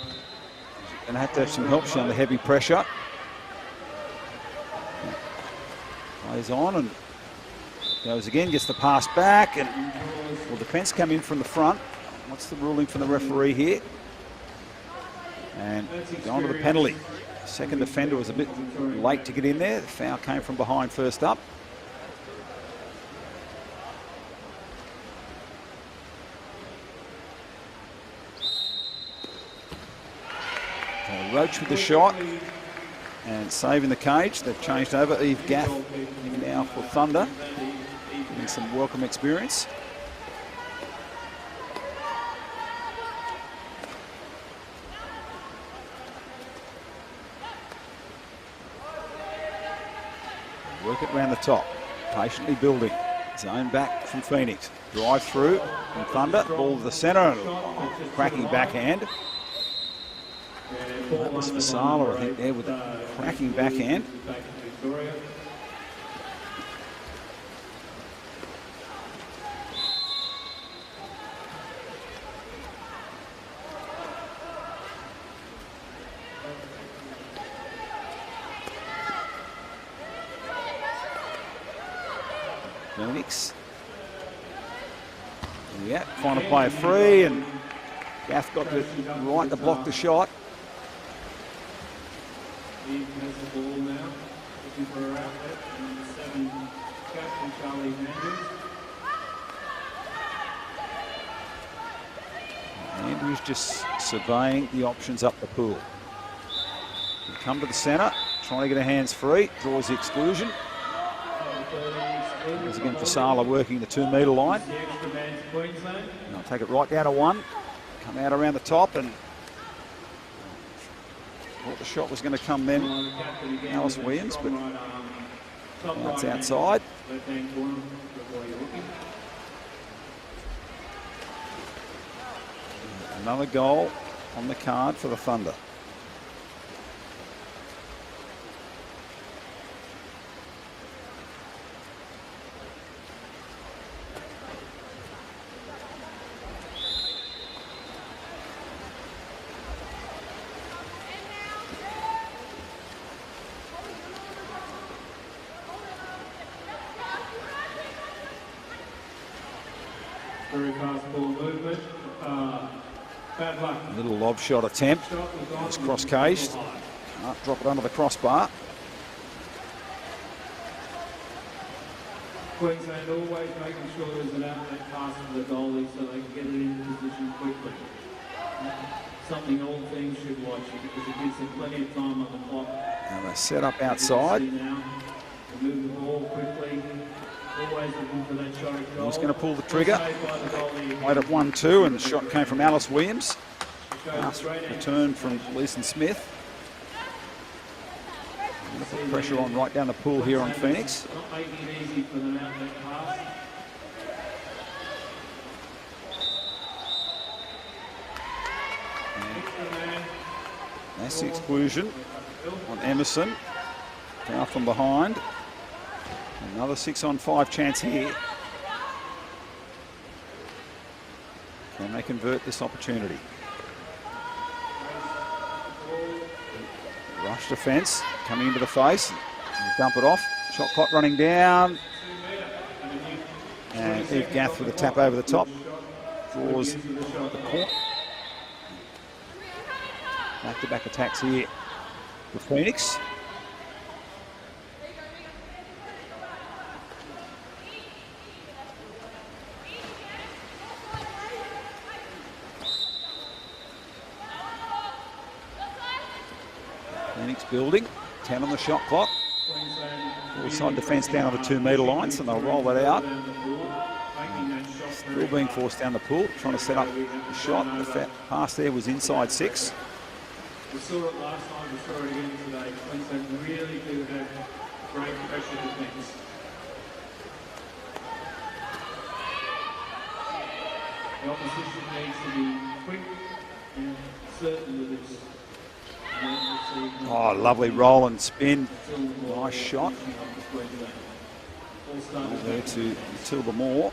Going to have some help. She's under heavy pressure. Plays on and goes again, gets the pass back, and well, defence come in from the front. What's the ruling from the referee here? And going to the penalty. Second defender was a bit late to get in there. The foul came from behind first up. Roach with the shot and saving the cage. They've changed over. Eve Gaff now for Thunder, getting some welcome experience. Work it round the top, patiently building. Zone back from Phoenix. Drive through from Thunder. Ball to the centre. Cracking backhand. That was Fasala, I think, there with a cracking backhand. Phoenix. Yeah, final play of 3, and Gaff got the right to block the shot. Eve has the ball now, looking for her outlet, and 7 Captain Charlie Andrews. Andrews just surveying the options up the pool. He'll come to the centre, trying to get her hands free, draws the exclusion. There's again Fasala working the 2-metre line. The extra man to Queensland. And I'll take it right down to 1. Come out around the top, and thought the shot was going to come then, Alice Williams, but now it's outside. Another goal on the card for the Thunder. Very fast ball movement. Bad luck. A little lob shot attempt. It's cross-caged. Can't drop it under the crossbar. Queensland always making sure there's an outlet pass to the goalie so they can get it into position quickly. something all teams should watch because it gives them plenty of time on the clock. And they set up outside. Now, they move the ball quickly. Always looking for that shot at goal. He's going to pull the trigger. Saved by the goalie. Played at 1-2, and the shot came from Alice Williams. Last return from Leeson Smith. Put pressure on right down the pool here on Phoenix. Not making it easy for them out that pass. That's the exclusion on Emerson. Down from behind. Another 6-on-5 chance here. Can they convert this opportunity? Rush defence coming into the face. Dump it off. Shot clock running down. And Eve Gath with a tap over the top. Draws the court. Back-to-back attacks here for Phoenix. Phoenix building, 10 on the shot clock. Side defence down on the 2-metre line, so they'll roll that out. Still being forced down the pool, trying to set up the shot. The pass there was inside 6. We saw it last time, we saw it again today. Queensland really do have great pressure defence. The opposition needs to be quick and certain with this. Oh, lovely roll and spin. Nice shot. There to Matilda Moore.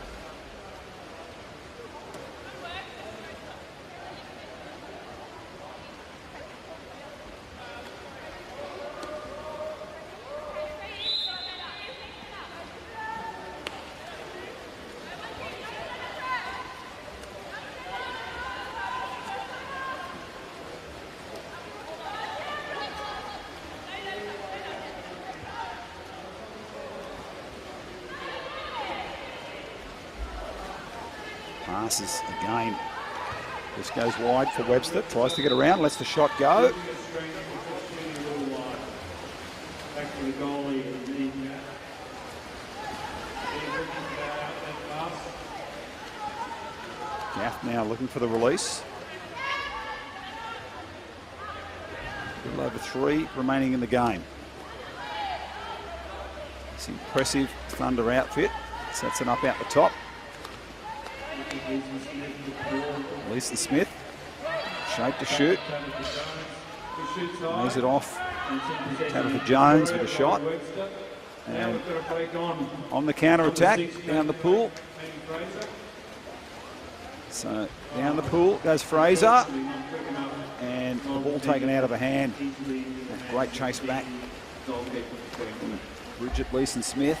Passes again. This goes wide for Webster. Tries to get around. Lets the shot go. Back to the goalie. Gaff now looking for the release. A little over 3 remaining in the game. This impressive Thunder outfit. Sets it up out the top. Leeson Smith, shape to shoot, lays it off. Tabitha Jones with a shot, and on the counter attack down the pool. So down the pool goes Fraser, and the ball taken out of her hand. Great chase back from Bridget Leeson Smith.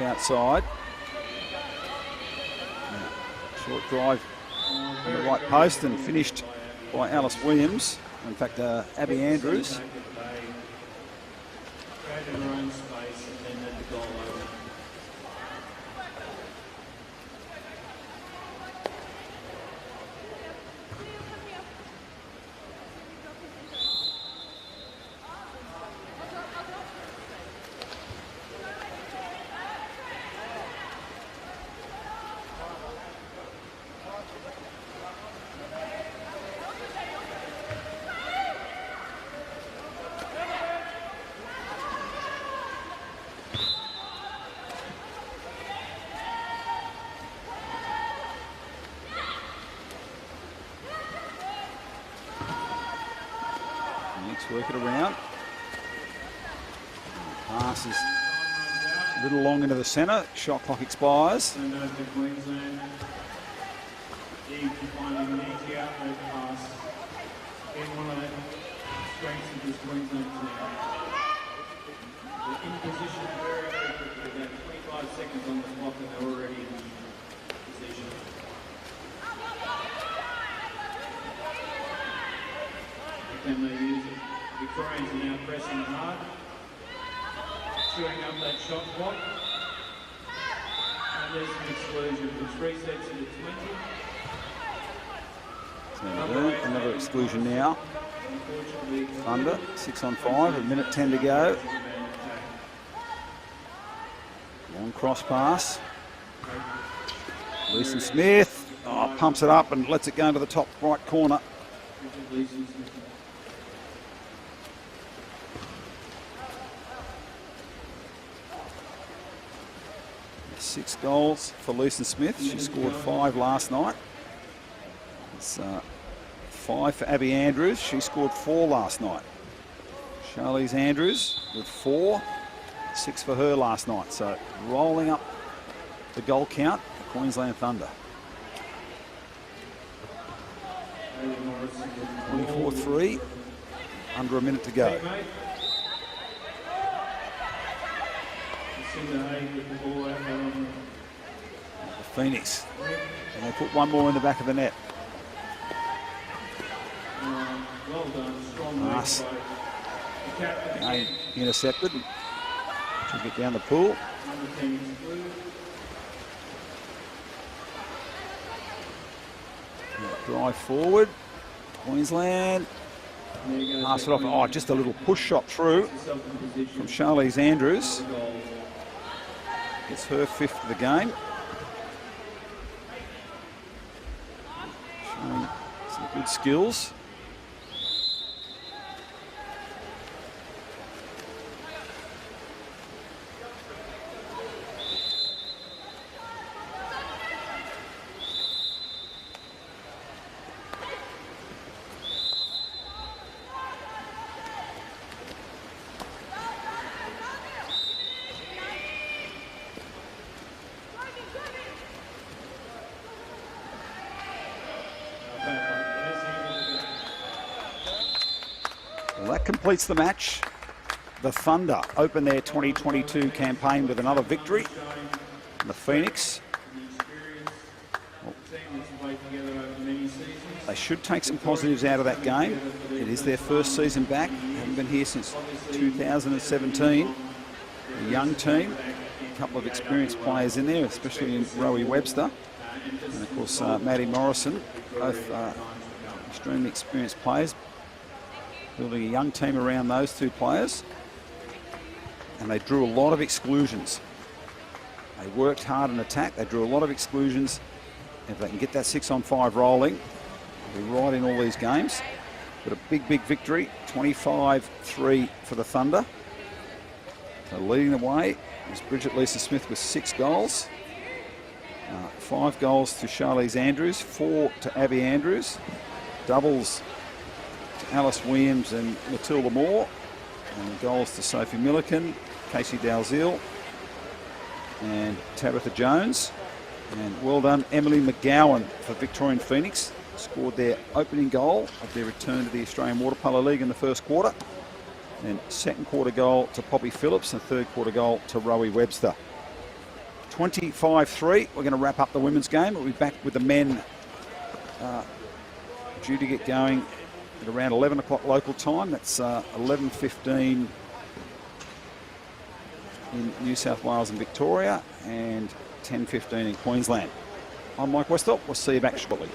Outside. Short drive on the right post and finished by Alice Williams. In fact, Abby Andrews. Work it around. Pass is a little long into the centre. Shot clock expires. And over to Queensland. Eve finding an easy outlet pass. In one of the strengths of this Queensland team. They're in position very, very quickly. They've 25 seconds on the clock and they're already in position. Can they use it? Victorians are now pressing hard, chewing up that shot clock. And there's an exclusion, which resets into 20. Another exclusion now. Thunder, 6 on 5, a minute 10 to go. Long cross pass. Leeson Smith pumps it up and lets it go into the top right corner. 6 goals for Leeson Smith. She scored 5 last night. It's 5 for Abby Andrews. She scored 4 last night. Charlize Andrews with 4. 6 for her last night. So rolling up the goal count for Queensland Thunder. 24-3. Under a minute to go. The Phoenix. And they put one more in the back of the net. Well done. Strong Nice. by the captain. Intercepted. Took it down the pool. Number 10 is blue. Drive forward. Queensland. Pass it off. Oh, just a little push shot through from Charlize Andrews. It's her 5th of the game. Showing some good skills. Well, that completes the match. The Thunder open their 2022 campaign with another victory. And the Phoenix, they should take some positives out of that game. It is their first season back. They haven't been here since 2017. A young team, a couple of experienced players in there, especially in Rowie Webster. And of course, Maddie Morrison, both extremely experienced players. Building a young team around those two players. And they drew a lot of exclusions. They worked hard in attack. They drew a lot of exclusions. If they can get that 6 on 5 rolling, they'll be right in all these games. But a big, big victory. 25-3 for the Thunder. So leading the way is Bridget Lisa Smith with 6 goals. 5 goals to Charlize Andrews, 4 to Abby Andrews. Doubles to Alice Williams and Matilda Moore. And goals to Sophie Milliken, Casey Dalziel and Tabitha Jones. And well done, Emily McGowan for Victorian Phoenix. Scored their opening goal of their return to the Australian Water Polo League in the first quarter. And second quarter goal to Poppy Phillips and third quarter goal to Rowie Webster. 25-3. We're going to wrap up the women's game. We'll be back with the men due to get going at around 11 o'clock local time. That's 11:15 in New South Wales and Victoria and 10:15 in Queensland. I'm Mike Westhoff. We'll see you back shortly.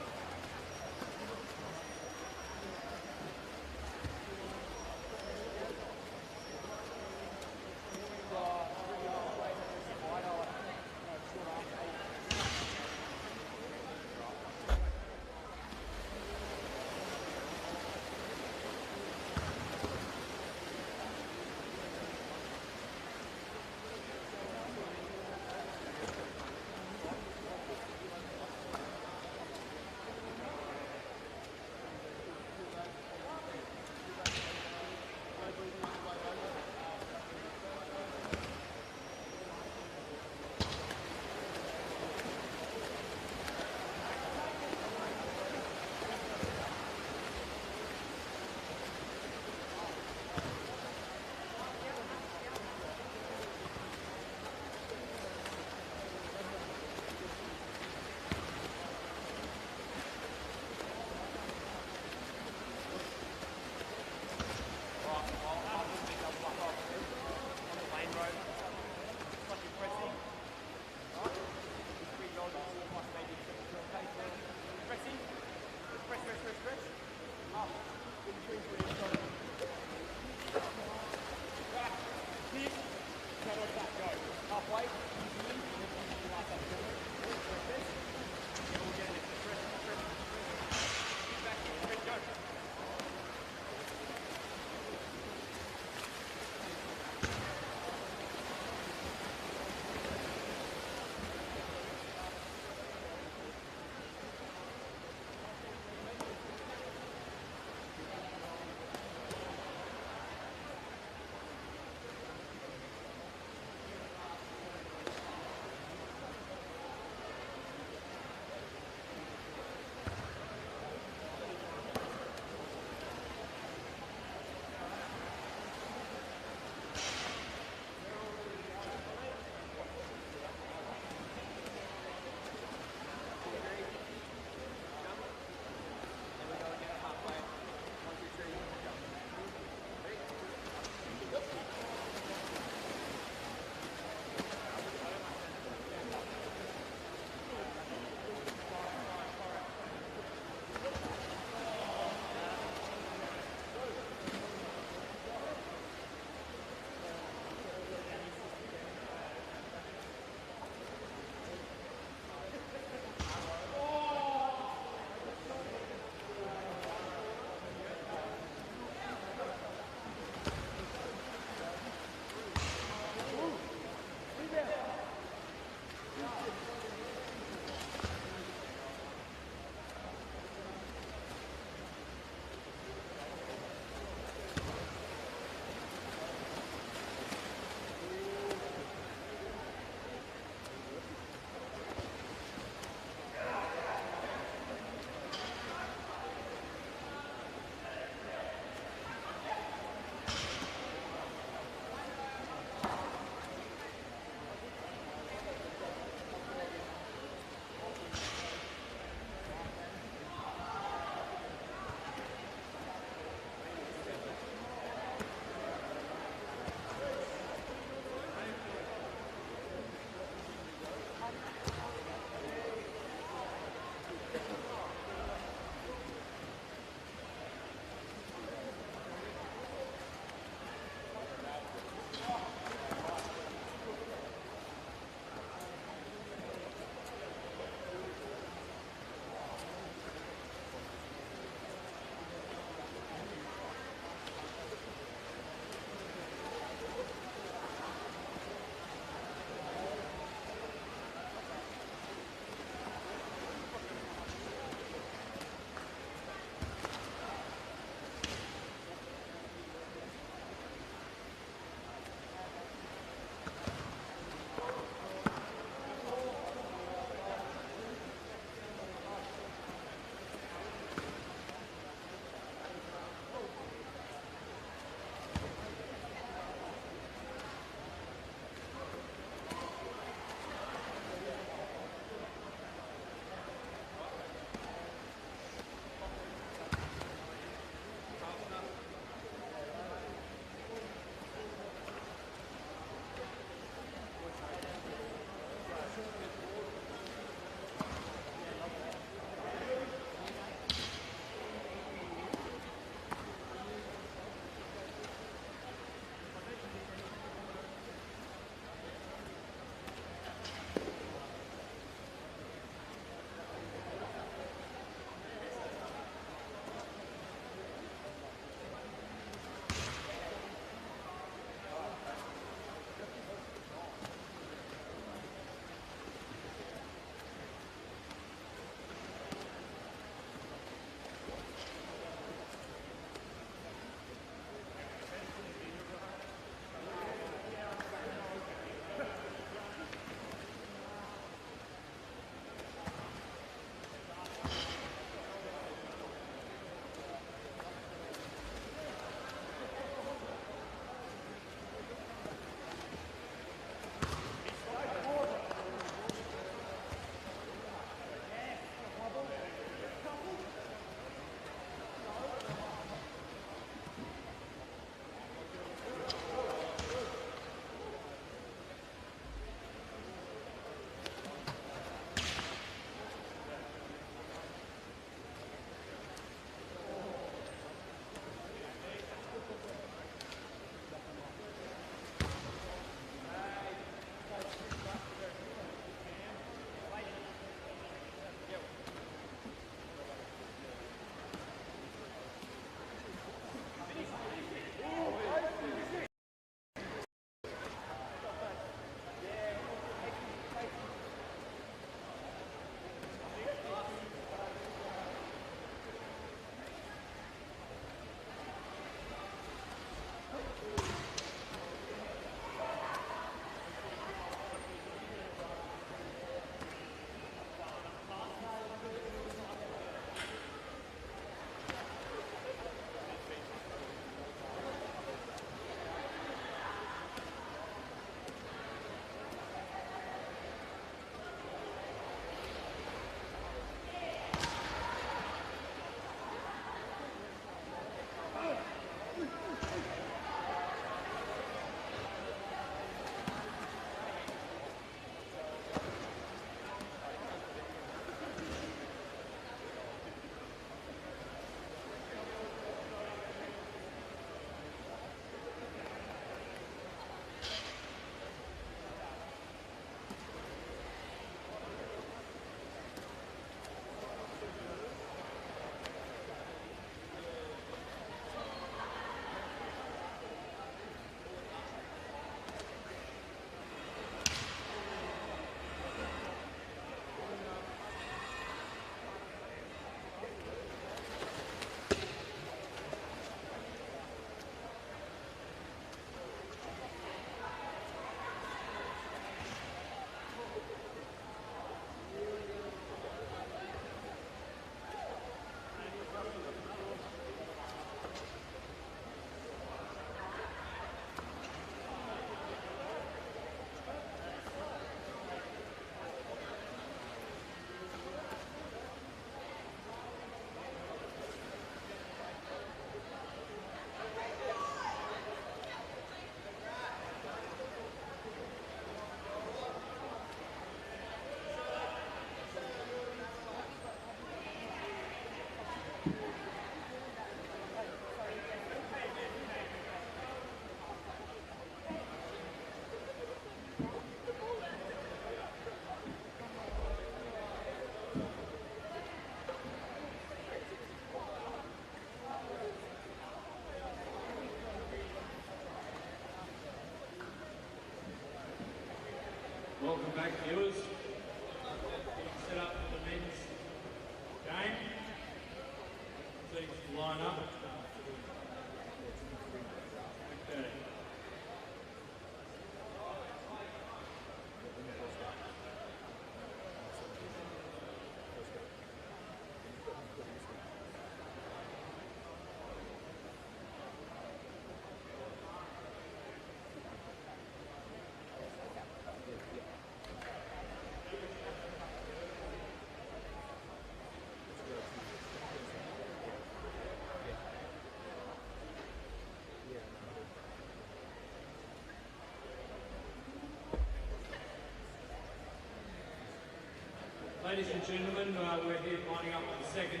Ladies and gentlemen, we're here lining up for the second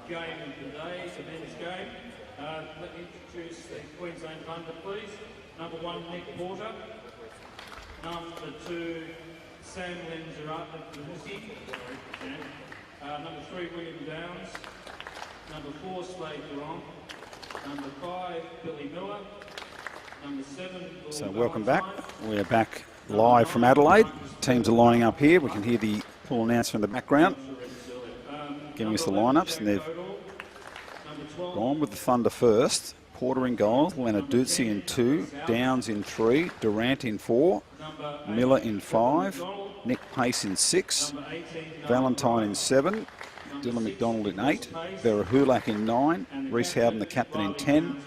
game of the day, the men's game. Let me introduce the Queensland Thunder, please. Number 1, Nick Porter. Number 2, Sam Lenzarutti. Number 3, William Downs. Number 4, Slade Durong. Number 5, Billy Miller. Number 7, So welcome back. We're back live from Adelaide. Teams are lining up here. We can hear the pool announcer in the background giving us the lineups, and they've gone with the Thunder first. Porter in goals, Lenarduzzi in 2, Downs in 3, Durant in 4, Miller in 5, Nick Pace in 6, Valentine in 7, Dylan McDonald in 8, Verahulak in 9, Reece Howden the captain in 10,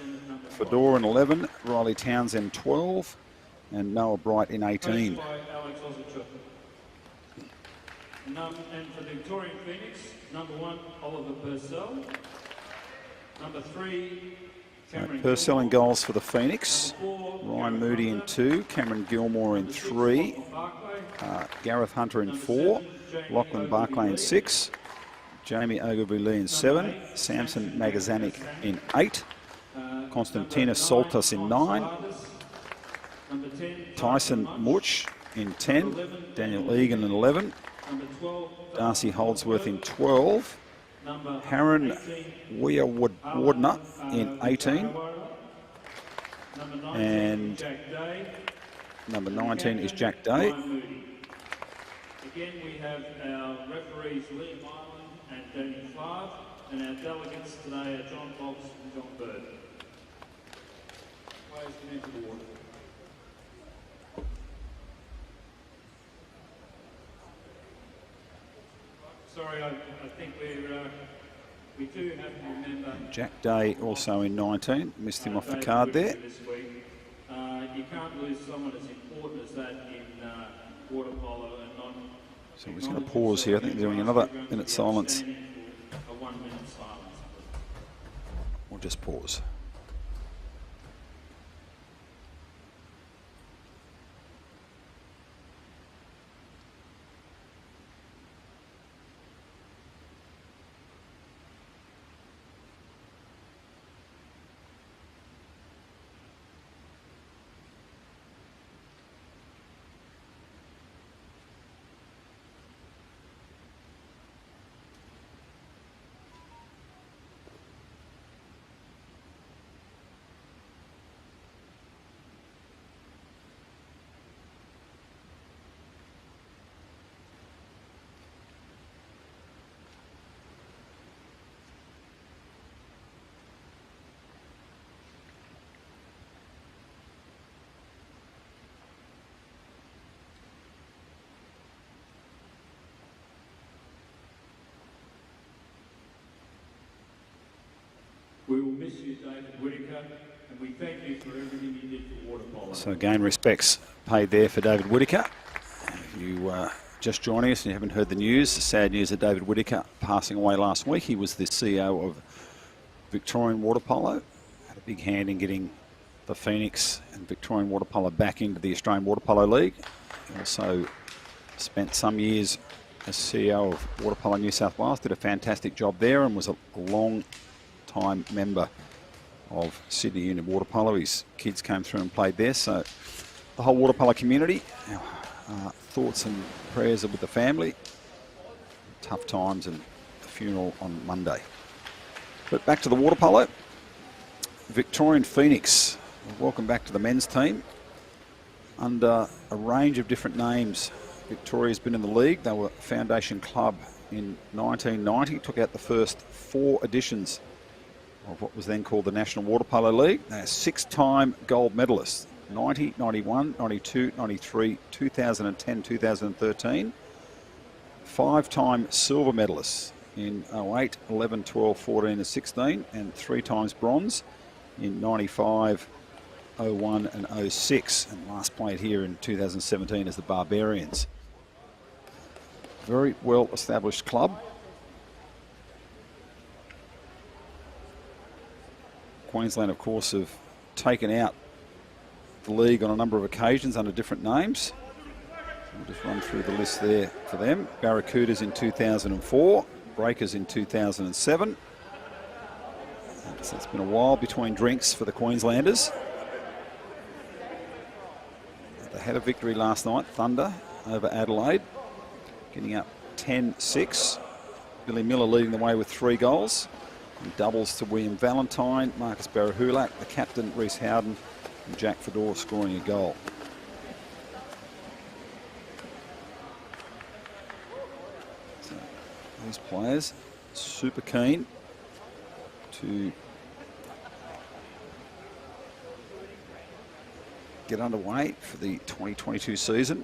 Fedor in 11, Riley Townsend 12, and Noah Bright in 18. And for the Victorian Phoenix, number 1, Oliver Purcell. Number 3, Cameron Purcell in Gilmore. goals for the Phoenix. Ryan Moody in 2, Cameron Gilmore in 3, Gareth Hunter in 4, Lachlan Barclay in 6, Jamie Ogilvie in 7, Samson Magazanik in 8, Konstantinos Soltas in 9, Tyson Much in 10, Daniel Egan in 11, Darcy Holdsworth in 12, Harron Weir-Wardner in 18, and number 19 is Jack Day. Again, we have our referees Liam Ireland and Danny Clark, and our delegates today are John Fox and John Bird. Players can enter the water. Sorry, I think we do have to remember. Jack Day also in 19, missed him off the card there. This week. You can't lose someone as important as that in water polo and not. So we're just going to pause here. I think they're doing another minute silence. A 1 minute silence. We'll just pause. We will miss you, David Whittaker, and we thank you for everything you did for water polo. So again, respects paid there for David Whittaker. If you just joining us and you haven't heard the news, the sad news of David Whittaker passing away last week. He was the CEO of Victorian Water Polo, had a big hand in getting the Phoenix and Victorian Water Polo back into the Australian Water Polo League. He also spent some years as CEO of Water Polo New South Wales, did a fantastic job there, and was a long time member of Sydney Union Water Polo. His kids came through and played there, so the whole water polo community, thoughts and prayers are with the family. Tough times, and the funeral on Monday. But back to the water polo. Victorian Phoenix, welcome back to the men's team. Under a range of different names, Victoria's been in the league. They were foundation club in 1990, took out the first 4 editions of what was then called the National Water Polo League. They're 6-time gold medalists, 90, 91, 92, 93, 2010, 2013. 5-time silver medalists in 08, 11, 12, 14 and 16, and 3 times bronze in 95, 01 and 06, and last played here in 2017 as the Barbarians. Very well established club. Queensland, of course, have taken out the league on a number of occasions under different names. We'll just run through the list there for them. Barracudas in 2004, Breakers in 2007. So it's been a while between drinks for the Queenslanders. They had a victory last night, Thunder, over Adelaide, getting up 10-6. Billy Miller leading the way with 3 goals. And doubles to William Valentine, Marcus Barahulak, the captain, Reece Howden, and Jack Fedor scoring a goal. So these players super keen to get underway for the 2022 season.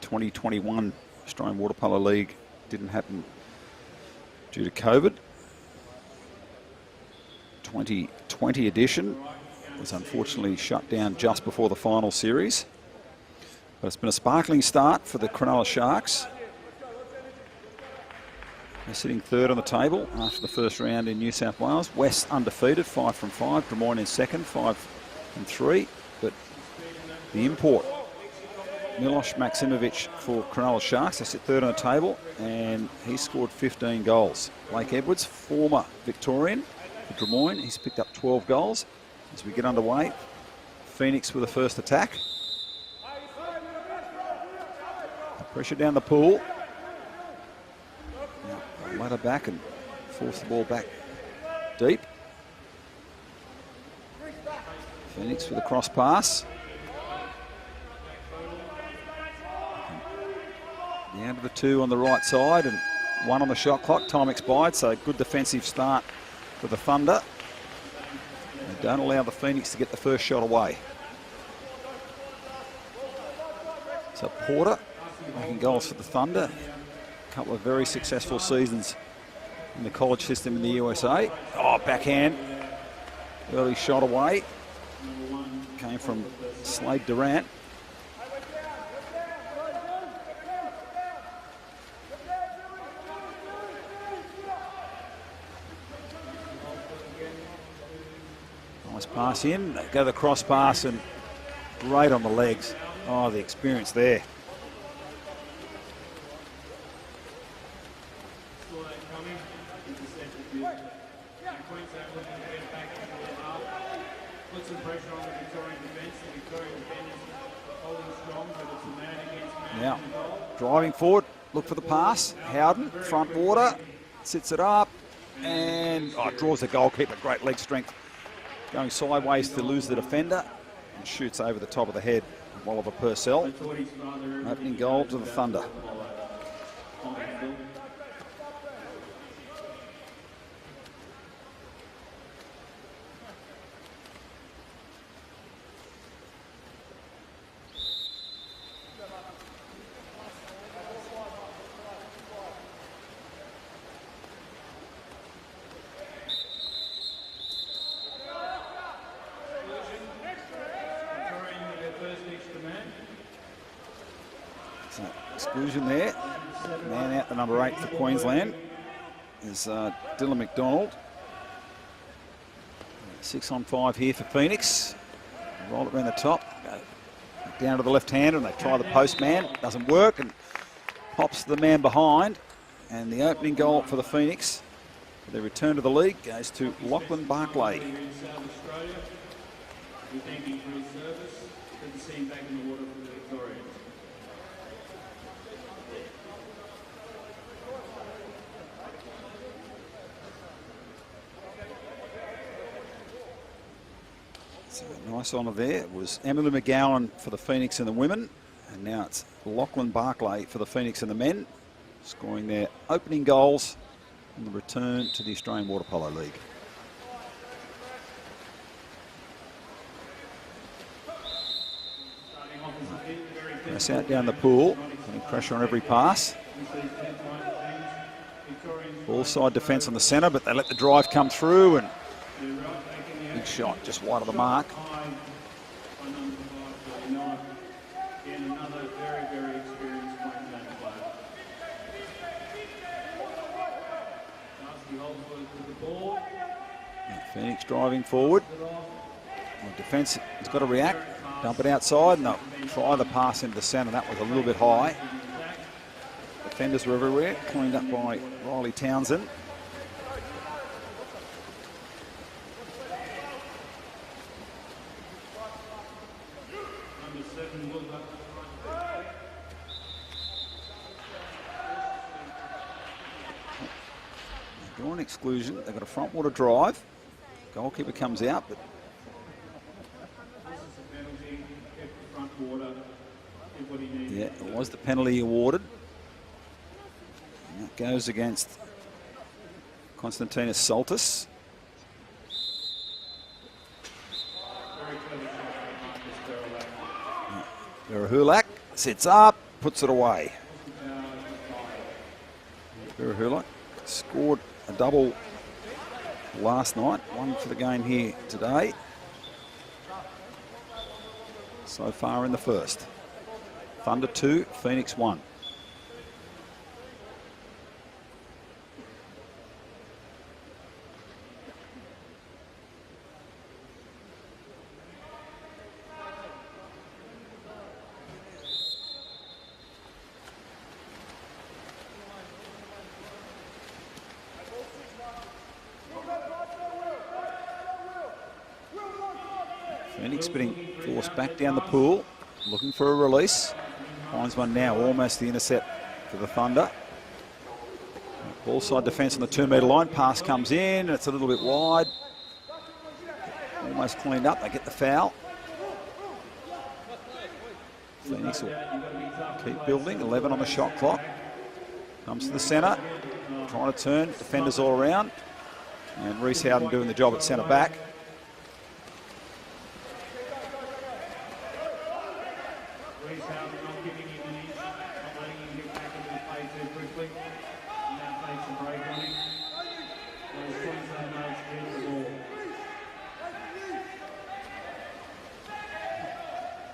2021 Australian Water Polo League didn't happen due to COVID. 2020 edition was unfortunately shut down just before the final series. But it's been a sparkling start for the Cronulla Sharks. They're sitting 3rd on the table after the first round in New South Wales. West undefeated, 5 from 5. Drummoyne in second, 5 from 3. But the import, Miloš Maksimovic for Cronulla Sharks, they sit 3rd on the table, and he scored 15 goals. Blake Edwards, former Victorian for Drummoyne, he's picked up 12 goals. As we get underway, Phoenix with the first attack. Pressure down the pool. Now, ladder back and force the ball back deep. Phoenix with a cross pass. Down to the 2 on the right side and 1 on the shot clock. Time expired, so good defensive start for the Thunder. They don't allow the Phoenix to get the first shot away. So Porter making goals for the Thunder. A couple of very successful seasons in the college system in the USA. Oh, backhand. Early shot away. Came from Slade Durant. Nice pass in. They go the cross pass and great on the legs. Oh, the experience there. Now, driving forward, look for the pass. Howden, front water, sits it up, and draws the goalkeeper. Great leg strength. Going sideways to lose the defender, and shoots over the top of the head of Oliver Purcell. Opening goal to the Thunder. Exclusion there. Man out the number 8 for Queensland is Dylan McDonald. 6 on 5 here for Phoenix. Roll it around the top. Go down to the left hander and they try the post man. Doesn't work and pops the man behind. And the opening goal for the Phoenix, their return to the league, goes to Lachlan Barclay. We thank you for his service. Good to see him back in the water for the Victorians. So a nice honour there. It was Emily McGowan for the Phoenix and the women, and now it's Lachlan Barclay for the Phoenix and the men, scoring their opening goals in the return to the Australian Water Polo League. Press out down the pool, putting pressure on every pass. Ball side defence on the centre, but they let the drive come through and big shot just wide of the mark. Phoenix driving forward. Well, defence has got to react. Dump it outside and they'll try the pass into the centre. That was a little bit high. Defenders were everywhere, cleaned up by Riley Townsend. Drawing exclusion. They've got a front water drive. Goalkeeper comes out, but yeah, it was the penalty awarded. And that goes against Konstantinos Saltis. Verahulak sits up, puts it away. Verahulak scored a double last night, one for the game here today. So far in the first. Thunder 2, Phoenix 1. Phoenix being forced back down the pool, looking for a release. Finds one now, almost the intercept for the Thunder. Ball side defence on the 2 metre line. Pass comes in, it's a little bit wide. Almost cleaned up, they get the foul. Phoenix will keep building, 11 on the shot clock. Comes to the centre, trying to turn, defenders all around. And Reece Howden doing the job at centre back.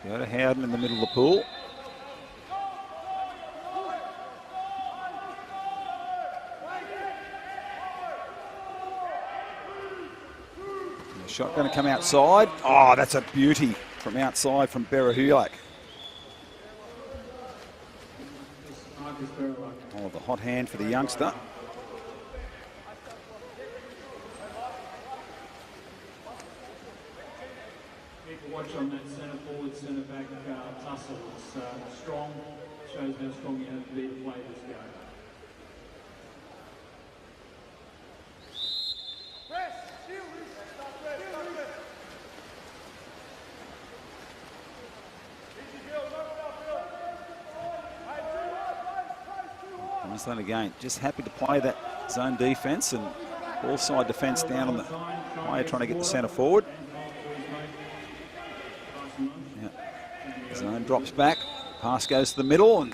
Go to Howden in the middle of the pool. The shot going to come outside. Oh, that's a beauty from outside from Verahulak. Oh, the hot hand for the youngster. Watch on that centre forward, centre back tussle. It's strong, shows how strong you have to be to play this game. Queensland again, just happy to play that zone defence and ball side defence down on the player trying to get the centre forward. Zone drops back, pass goes to the middle and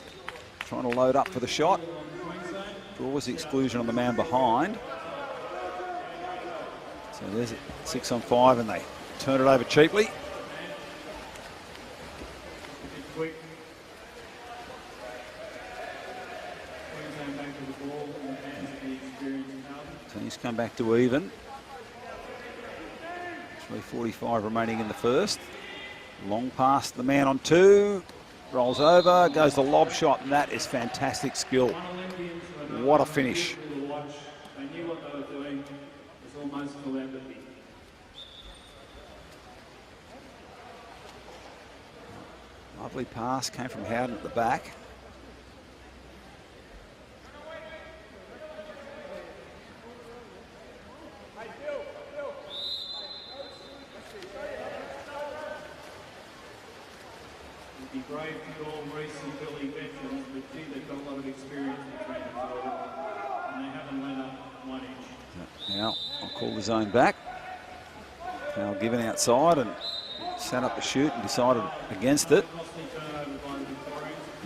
trying to load up for the shot. Draws the exclusion on the man behind. So there's it, 6 on 5 and they turn it over cheaply. Teams come back to even. 3:45 remaining in the first. Long pass, the man on 2, rolls over, goes the lob shot, and that is fantastic skill. What a finish. They knew what they were doing. It's almost full empathy. Lovely pass, came from Howden at the back. Be brave to call Reece and Billy veterans, but gee, they've got a lot of experience in training forward, and they haven't let up 1 inch. Now, I'll call the zone back. Now given outside and set up the shoot and decided against it.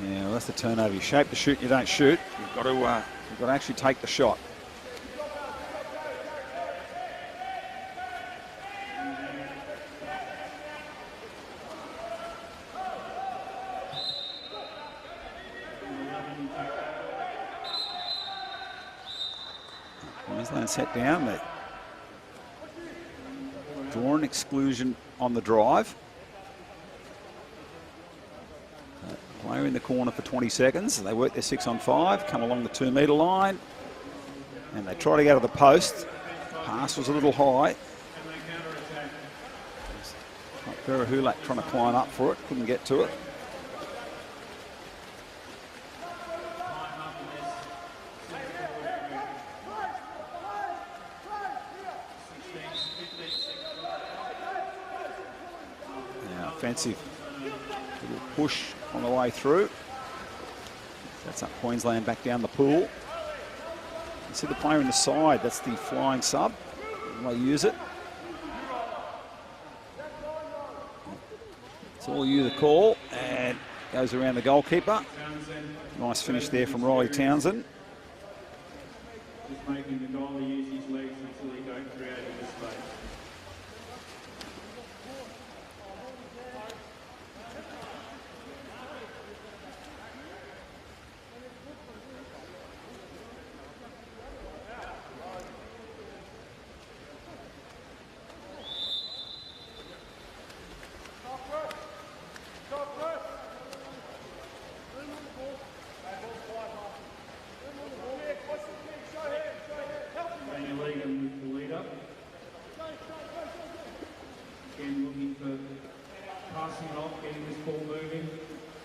Yeah, well, that's the turnover. You shape the shoot, you don't shoot. You've got to actually take the shot. Queensland set down. They draw an exclusion on the drive. Player in the corner for 20 seconds. They work their 6-on-5, come along the 2-metre line, and they try to go to the post. Pass was a little high. Hulak trying to climb up for it, couldn't get to it. Offensive little push on the way through. That's up Queensland back down the pool. You see the player in the side, that's the flying sub. They use it. It's all you the call, and goes around the goalkeeper. Nice finish there from Riley Townsend. Just making the goalie use his legs until he don't create a mistake.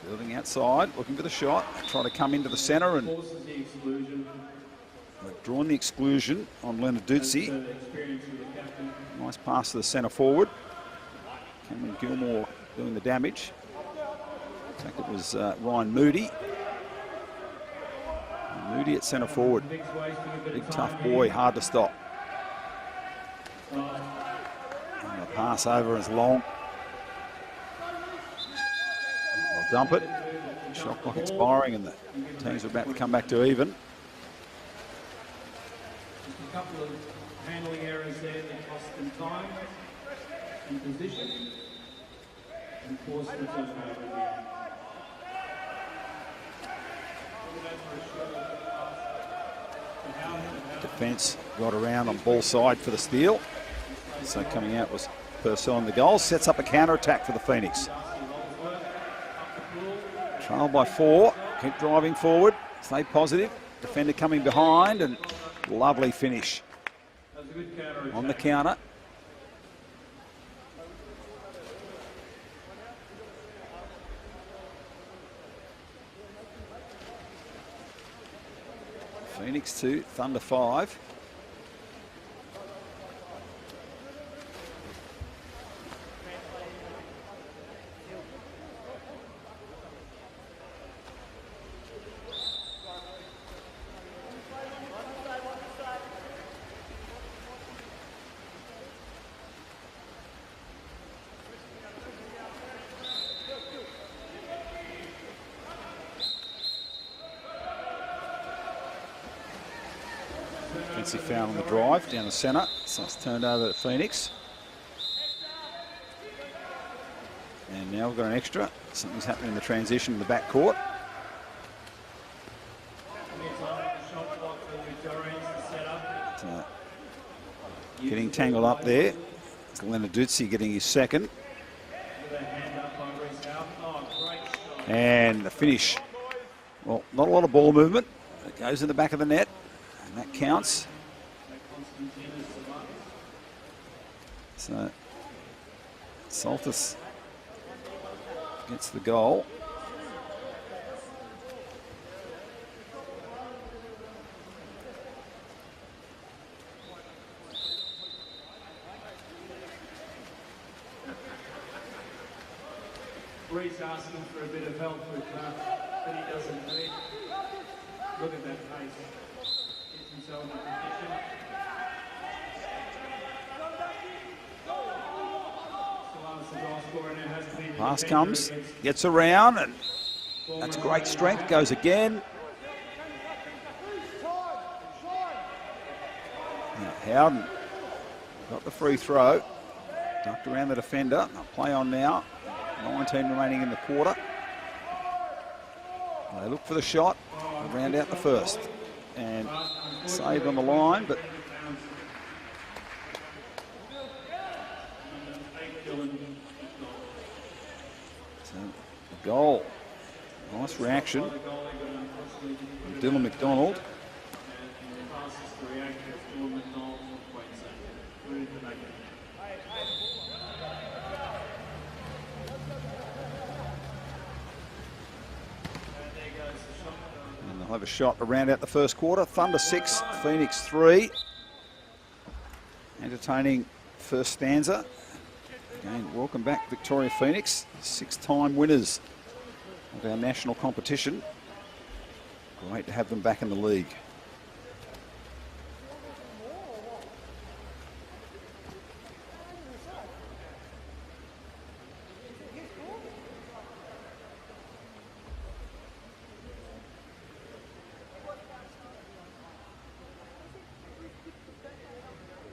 Building outside, looking for the shot, trying to come into the centre, and they've drawn the exclusion on Lenarduzzi. Nice pass to the centre forward. Cameron Gilmore doing the damage. In fact, it was Ryan Moody. Moody at centre forward. Big tough boy, hard to stop. And the pass over is long. They'll dump it. Shot clock expiring, and the teams are about to come back to even. Just a couple of handling errors there that cost them time and position, and forced the turnover in the end. Defence got around on ball side for the steal. So coming out was Purcell in the goal. Sets up a counter-attack for the Phoenix. Trail by 4. Keep driving forward. Stay positive. Defender coming behind, and lovely finish on the counter. Phoenix 2, Thunder 5. He found on the drive down the centre, so it's turned over to Phoenix. And now we've got an extra. Something's happening in the transition in the back court. So, getting tangled up there. It's Lenarduzzi getting his second. And the finish. Well, not a lot of ball movement. It goes in the back of the net, and that counts. So Saltis gets the goal. Reese asking for a bit of help with that he doesn't need. Look at that pace. Gets himself in a position. Pass comes, gets around, and that's great strength, goes again. Now Howden got the free throw, ducked around the defender. They'll play on now, 19 remaining in the quarter. They look for the shot, round out the first, and saved on the line, but so the goal Nice reaction. By the goalie, but unfortunately didn't put it Dylan out. McDonald. And the fastest to react was Dylan McDonald from Queensland. Put it into back. And there goes the shot. And they'll have a shot to round out the first quarter. Thunder 6, Phoenix 3. Entertaining first stanza. Again, welcome back Victoria Phoenix, 6-time winners of our national competition. Great to have them back in the league.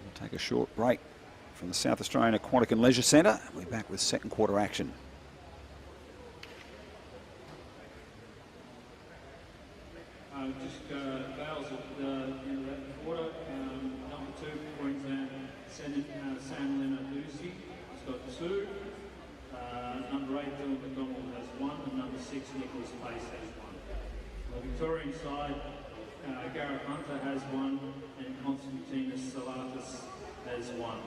We'll take a short break from the South Australian Aquatic and Leisure Centre. We're back with second quarter action. Bales at the end of that quarter. Number 2, Queensland, Sam Leonard Lucy has got 2. Number 8, Dylan McDonald has 1. And number 6, Nicholas Pace has 1. On the Victorian side, Gareth Hunter has 1 and Constantinos Salatis has 1.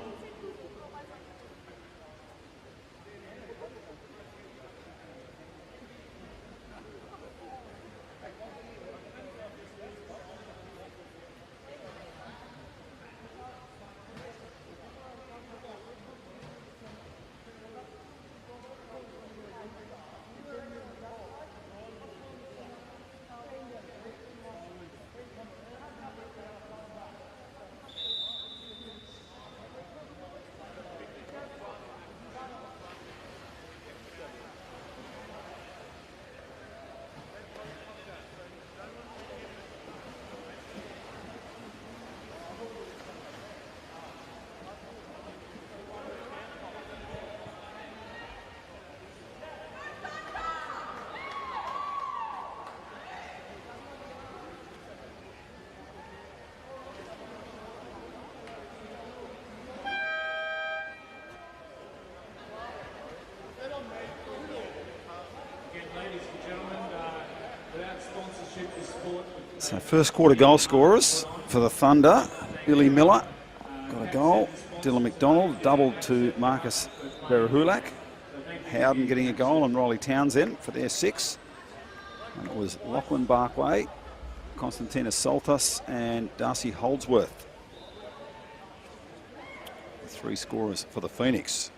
So first quarter goal scorers for the Thunder. Billy Miller got a goal. Dylan McDonald doubled to Marcus Berahulak. Howden getting a goal and Riley Townsend for their 6. And it was Lachlan Barclay, Konstantinos Saltas and Darcy Holdsworth. 3 scorers for the Phoenix.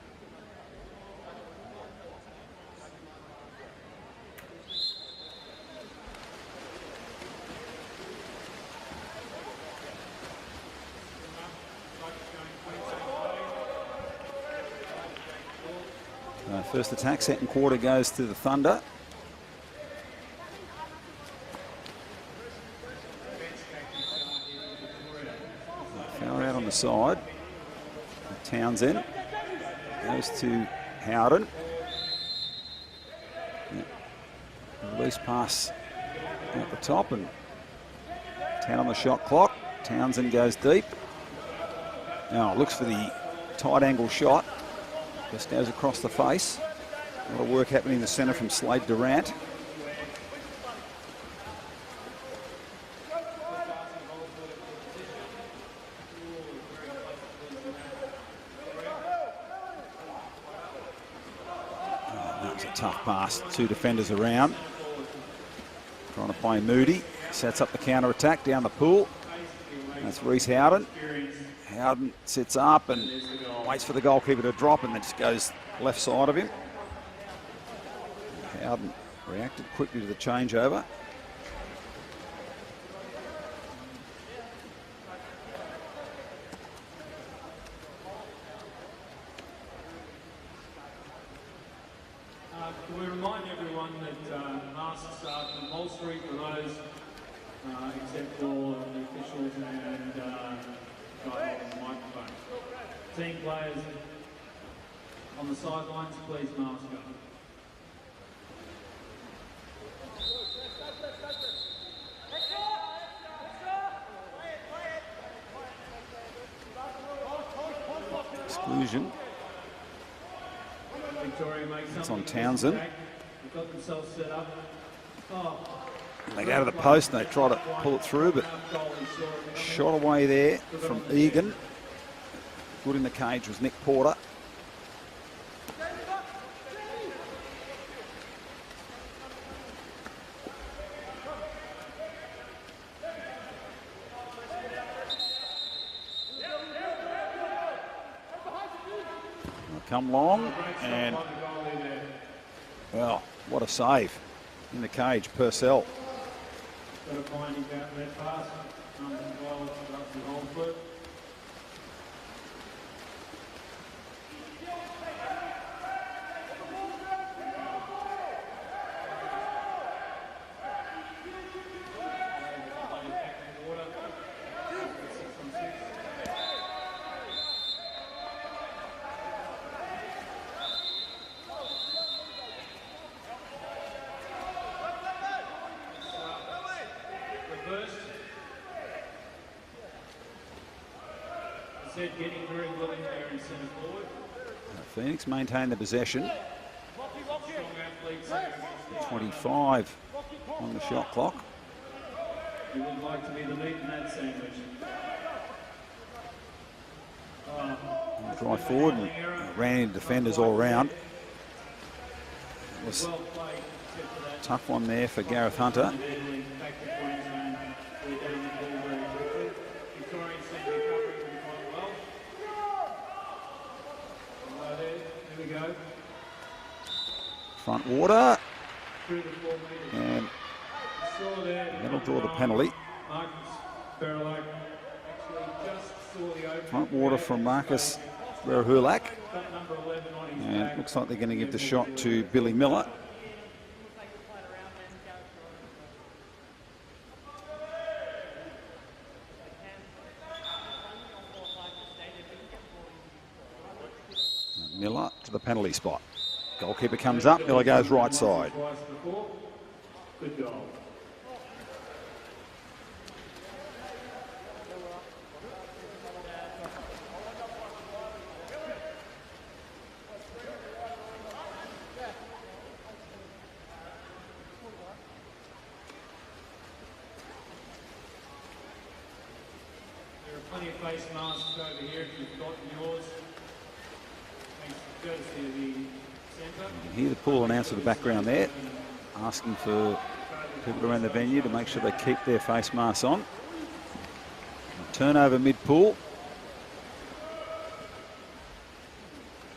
First attack, second quarter goes to the Thunder. Foul out on the side. Townsend goes to Howden. Release pass at the top and 10 on the shot clock. Townsend goes deep. Now looks for the tight angle shot. Just goes across the face. A lot of work happening in the centre from Slade Durant. That was a tough pass. 2 defenders around. Trying to play Moody. Sets up the counter attack down the pool. That's Reece Howden. Howden sits up and waits for the goalkeeper to drop and then just goes left side of him. Howden reacted quickly to the changeover. We remind everyone that masks are compulsory for those, except for the officials and guy holding the microphone. Team players on the sidelines, please mask up. Exclusion. Victoria makes it's on Townsend. They've got themselves set up. They go to the post and they try to pull it through, but shot away there from Egan. Good in the cage was Nick Porter. Come long, and well, what a save in the cage, Purcell. Getting very willing there in centre forward. Phoenix maintain the possession. 25 on the shot clock. You would like to be the lead in that sandwich. Drive forward and ran into defenders all around. It was a tough one there for Gareth Hunter. Front water, and that'll draw the penalty. Front water from Marcus Verhulak, and looks like they're going to give the shot to Billy Miller. Miller to the penalty spot. Goalkeeper comes up, Miller goes right side. Good goal. There are plenty of face masks over here if you've got yours. Thanks for courtesy of the centre. You can hear the pool announcer in the background there, asking for people around the venue to make sure they keep their face masks on. Turnover mid-pool.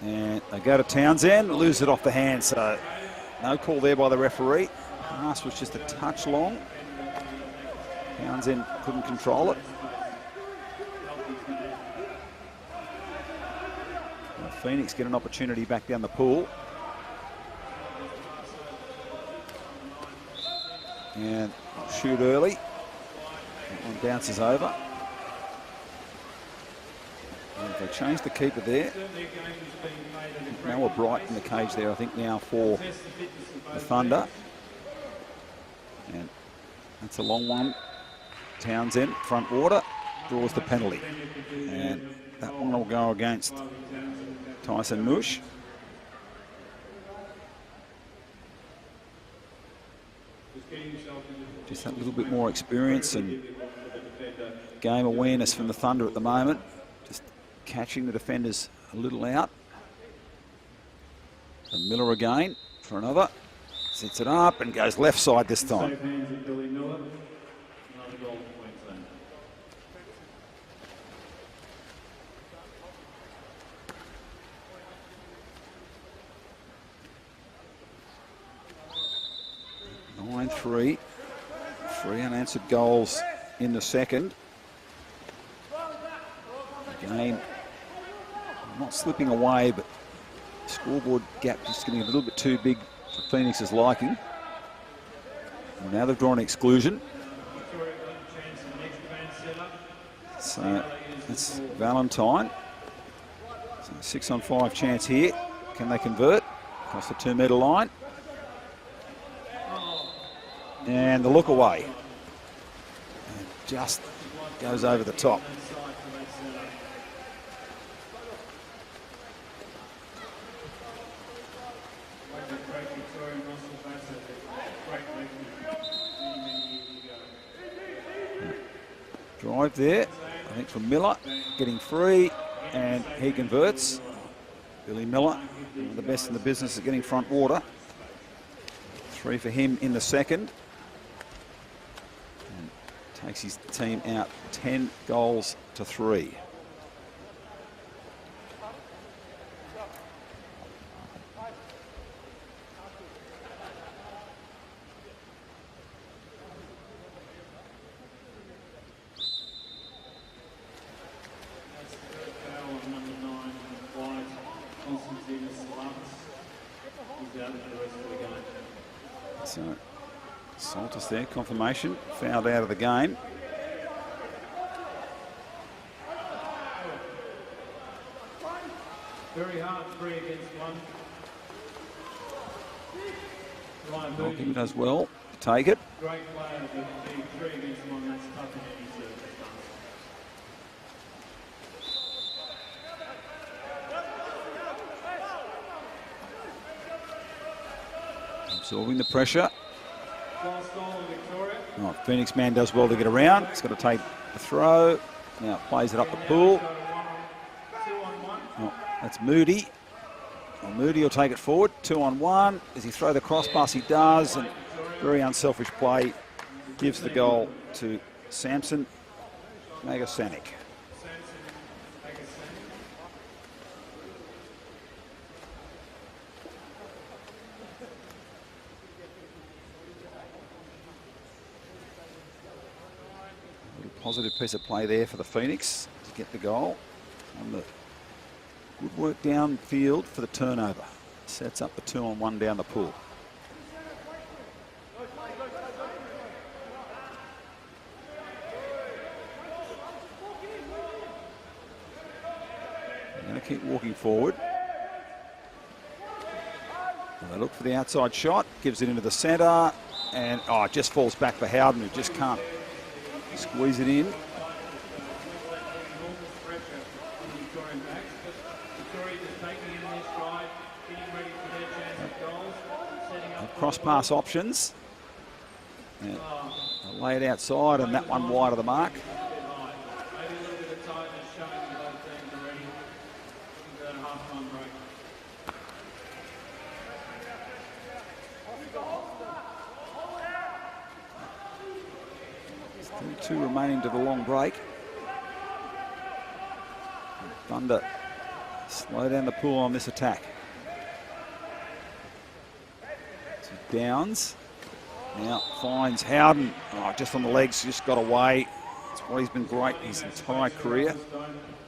And they go to Townsend, lose it off the hand, so no call there by the referee. Pass was just a touch long. Townsend couldn't control it. And Phoenix get an opportunity back down the pool. And shoot early. That one bounces over. And they changed the keeper there. Noah Bright in the cage there, I think, now for the Thunder. And that's a long one. Townsend, front water, draws the penalty. And that one will go against Tyson Nush. Just that little bit more experience and game awareness from the Thunder at the moment. Just catching the defenders a little out. So Miller again for another. Sets it up and goes left side this time. Safe hands at Billy Miller. Another goal for Queensland. Three unanswered goals in the second. The game not slipping away, but scoreboard gap just getting a little bit too big for Phoenix's liking. And now they've drawn an exclusion. So it's Valentine. So 6-on-5 chance here. Can they convert? Across the 2-metre line. And the look away. And just goes over the top. Drive there, I think from Miller, getting free, and he converts. Billy Miller, one of the best in the business at getting front water. 3 for him in the second. And takes his team out 10 goals to 3. So, Saltus there, confirmation, fouled out of the game. Very hard 3 against 1. Hawking does well to take it. Great player, but being 3 against 1, that's tough in any circumstance. Absorbing the pressure. Last goal in Victoria. Oh, Phoenix man does well to get around. He's got to take the throw. Now plays it up the pool. 2 on 1. Oh, that's Moody. Well, Moody will take it forward. 2 on 1. Does he throw the cross pass? He does. And very unselfish play. Gives the goal to Samson Magasanic. Positive piece of play there for the Phoenix to get the goal. On the good work downfield for the turnover. Sets up the 2 on 1 down the pool. They're going to keep walking forward. And they look for the outside shot. Gives it into the centre. And it just falls back for Howden, who just can't squeeze it in. Cross pass options. Yeah. Lay it outside and that one wide of the mark. Still 2 remaining to the long break. Thunder slow down the pool on this attack. Downs now finds Howden. Just on the legs, just got away. That's why he's been great his entire career.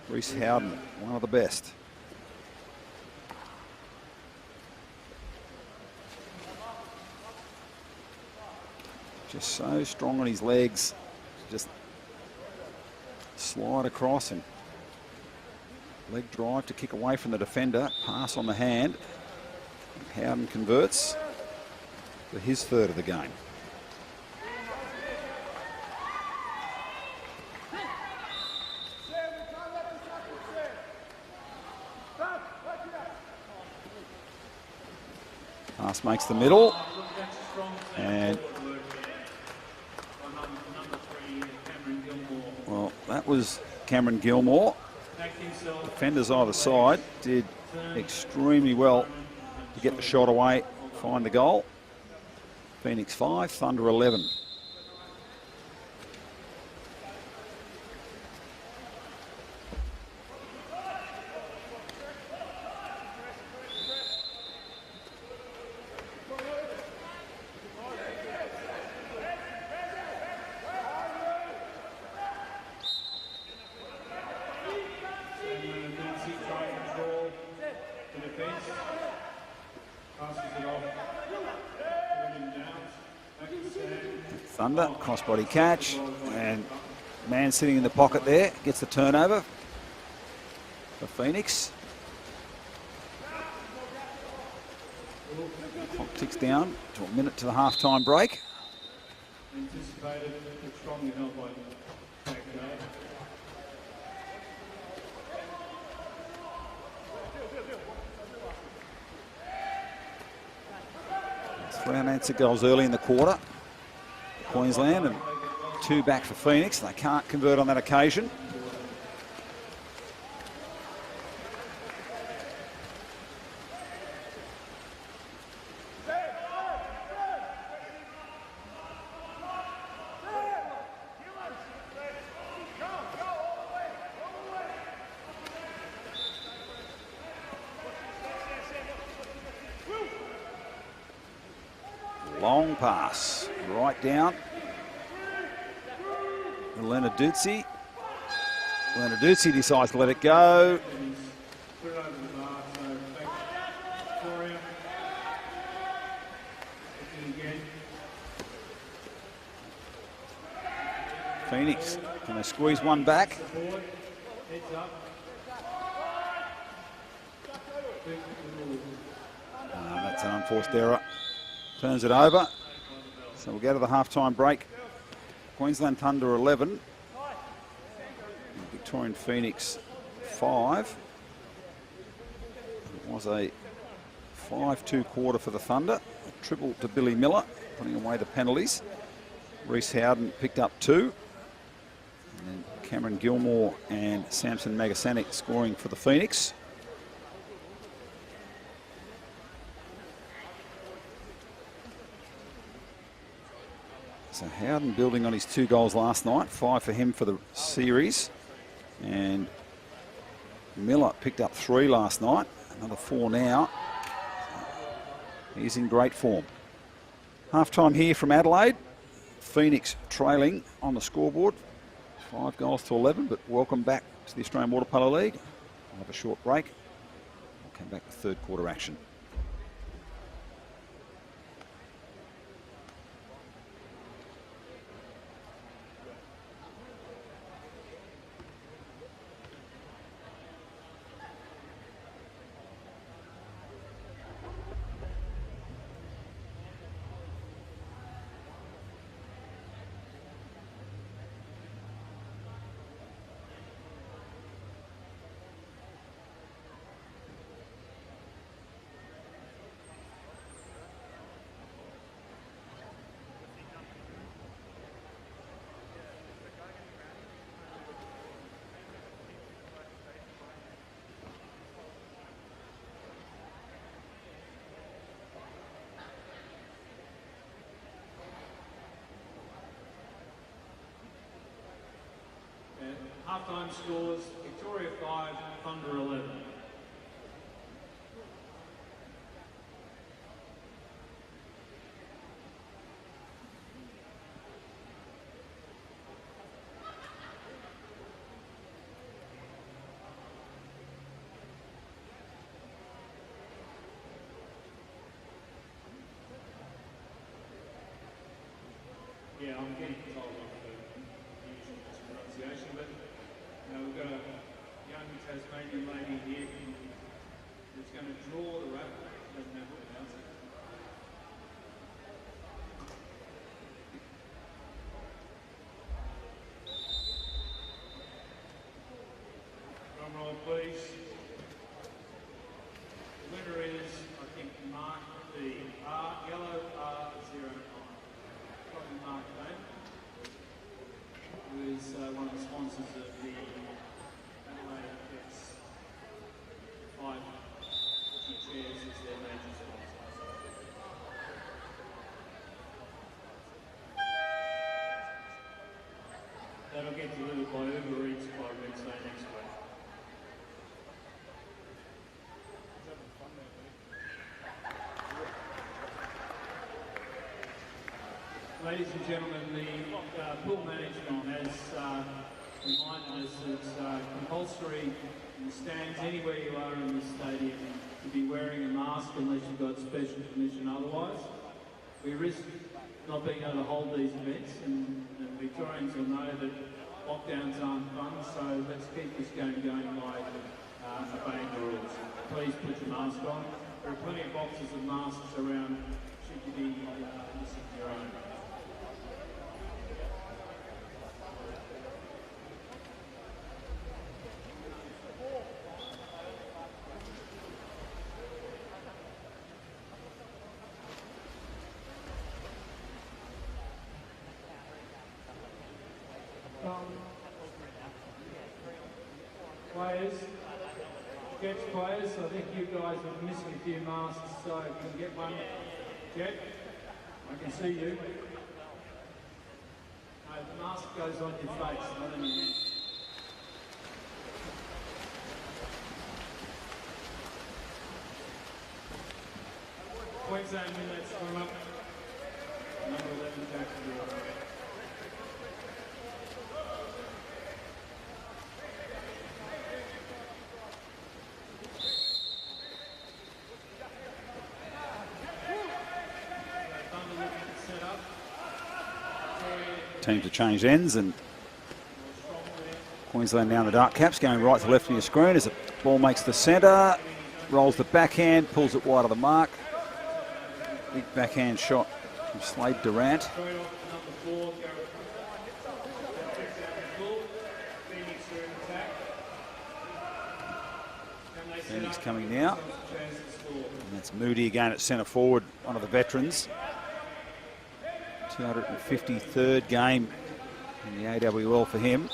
Reece Howden, one of the best. Just so strong on his legs. Just slide across and leg drive to kick away from the defender. Pass on the hand. Howden converts for his 3rd of the game. Pass makes the middle. And well, that was Cameron Gilmore. Defenders either side did extremely well to get the shot away, find the goal. Phoenix 5, Thunder 11. Thunder, crossbody catch, and man sitting in the pocket there gets the turnover for Phoenix. Clock ticks down to a minute to the half-time break. Anticipated, strongly held by KAP. 3 unanswered goals early in the quarter. Queensland, and 2 back for Phoenix. They can't convert on that occasion. Long pass, right down. Lenarduzzi. Lenarduzzi decides to let it go. Put it over the bar, so back to Victoria. Again. Phoenix, can they squeeze one back? Support. Heads up. That's an unforced error. Turns it over. So we'll go to the half-time break. Queensland Thunder 11. Victorian Phoenix 5. It was a 5-2 quarter for the Thunder. A triple to Billy Miller, putting away the penalties. Reece Howden picked up 2. And then Cameron Gilmore and Samson Magasanic scoring for the Phoenix. So Howden building on his 2 goals last night, 5 for him for the series. And Miller picked up 3 last night, another 4 now. He's in great form. Half-time here from Adelaide. Phoenix trailing on the scoreboard, 5 goals to 11, but welcome back to the Australian Water Polo League. We'll have a short break. We'll come back to third quarter action. Half-time scores, Victoria 5, Thunder 11. Yeah, I'm getting told off the usual mispronunciation, but we've got a young Tasmanian lady here who's going to draw the raffle. Doesn't know what to announce it. Drum roll, please. The winner is, I think, Mark D. Yellow R09. Probably Mark Dane, who is one of the sponsors of the Adelaide gets 5 chairs as their major sponsor. That'll get delivered by Uber Eats by Wednesday next week. Ladies and gentlemen, the pool management has reminded us it's compulsory in the stands anywhere you are in the stadium to be wearing a mask unless you've got special permission otherwise. We risk not being able to hold these events, and Victorians will know that lockdowns aren't fun, so let's keep this game going by obeying the rules. Please put your mask on. There are plenty of boxes of masks around should you be missing your own. Jets players, I think you guys are missing a few masks, so if you can get one. Jet, I can see you. No, the mask goes on your face, not on your head. Queensland win that swim up. Number 11 back to the other. Team to change ends, and Queensland now in the dark caps, going right to left of your screen as the ball makes the centre, rolls the backhand, pulls it wide of the mark. Big backhand shot from Slade Durant. Phoenix coming now. And that's Moody again at centre forward, one of the veterans. 253rd game in the AWL for him.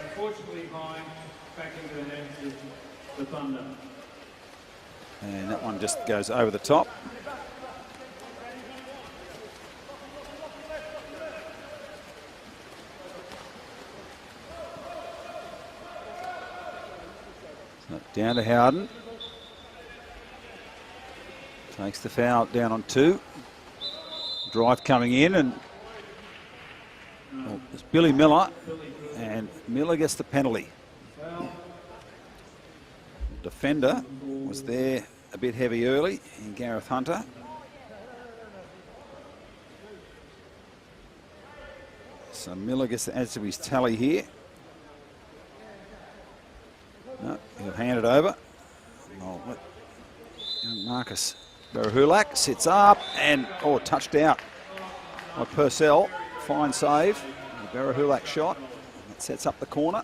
Unfortunately, Hine back into the hands of the Thunder. And that one just goes over the top. So down to Howden. Takes the foul down on 2. Drive coming in, and well, it's Billy Miller, and Miller gets the penalty. Defender was there a bit heavy early in Gareth Hunter. So Miller gets the adds to his tally here. No, he'll hand it over. Oh, Marcus Berahulak sits up and, touched out by Purcell. Fine save. The Berahulak shot. That sets up the corner.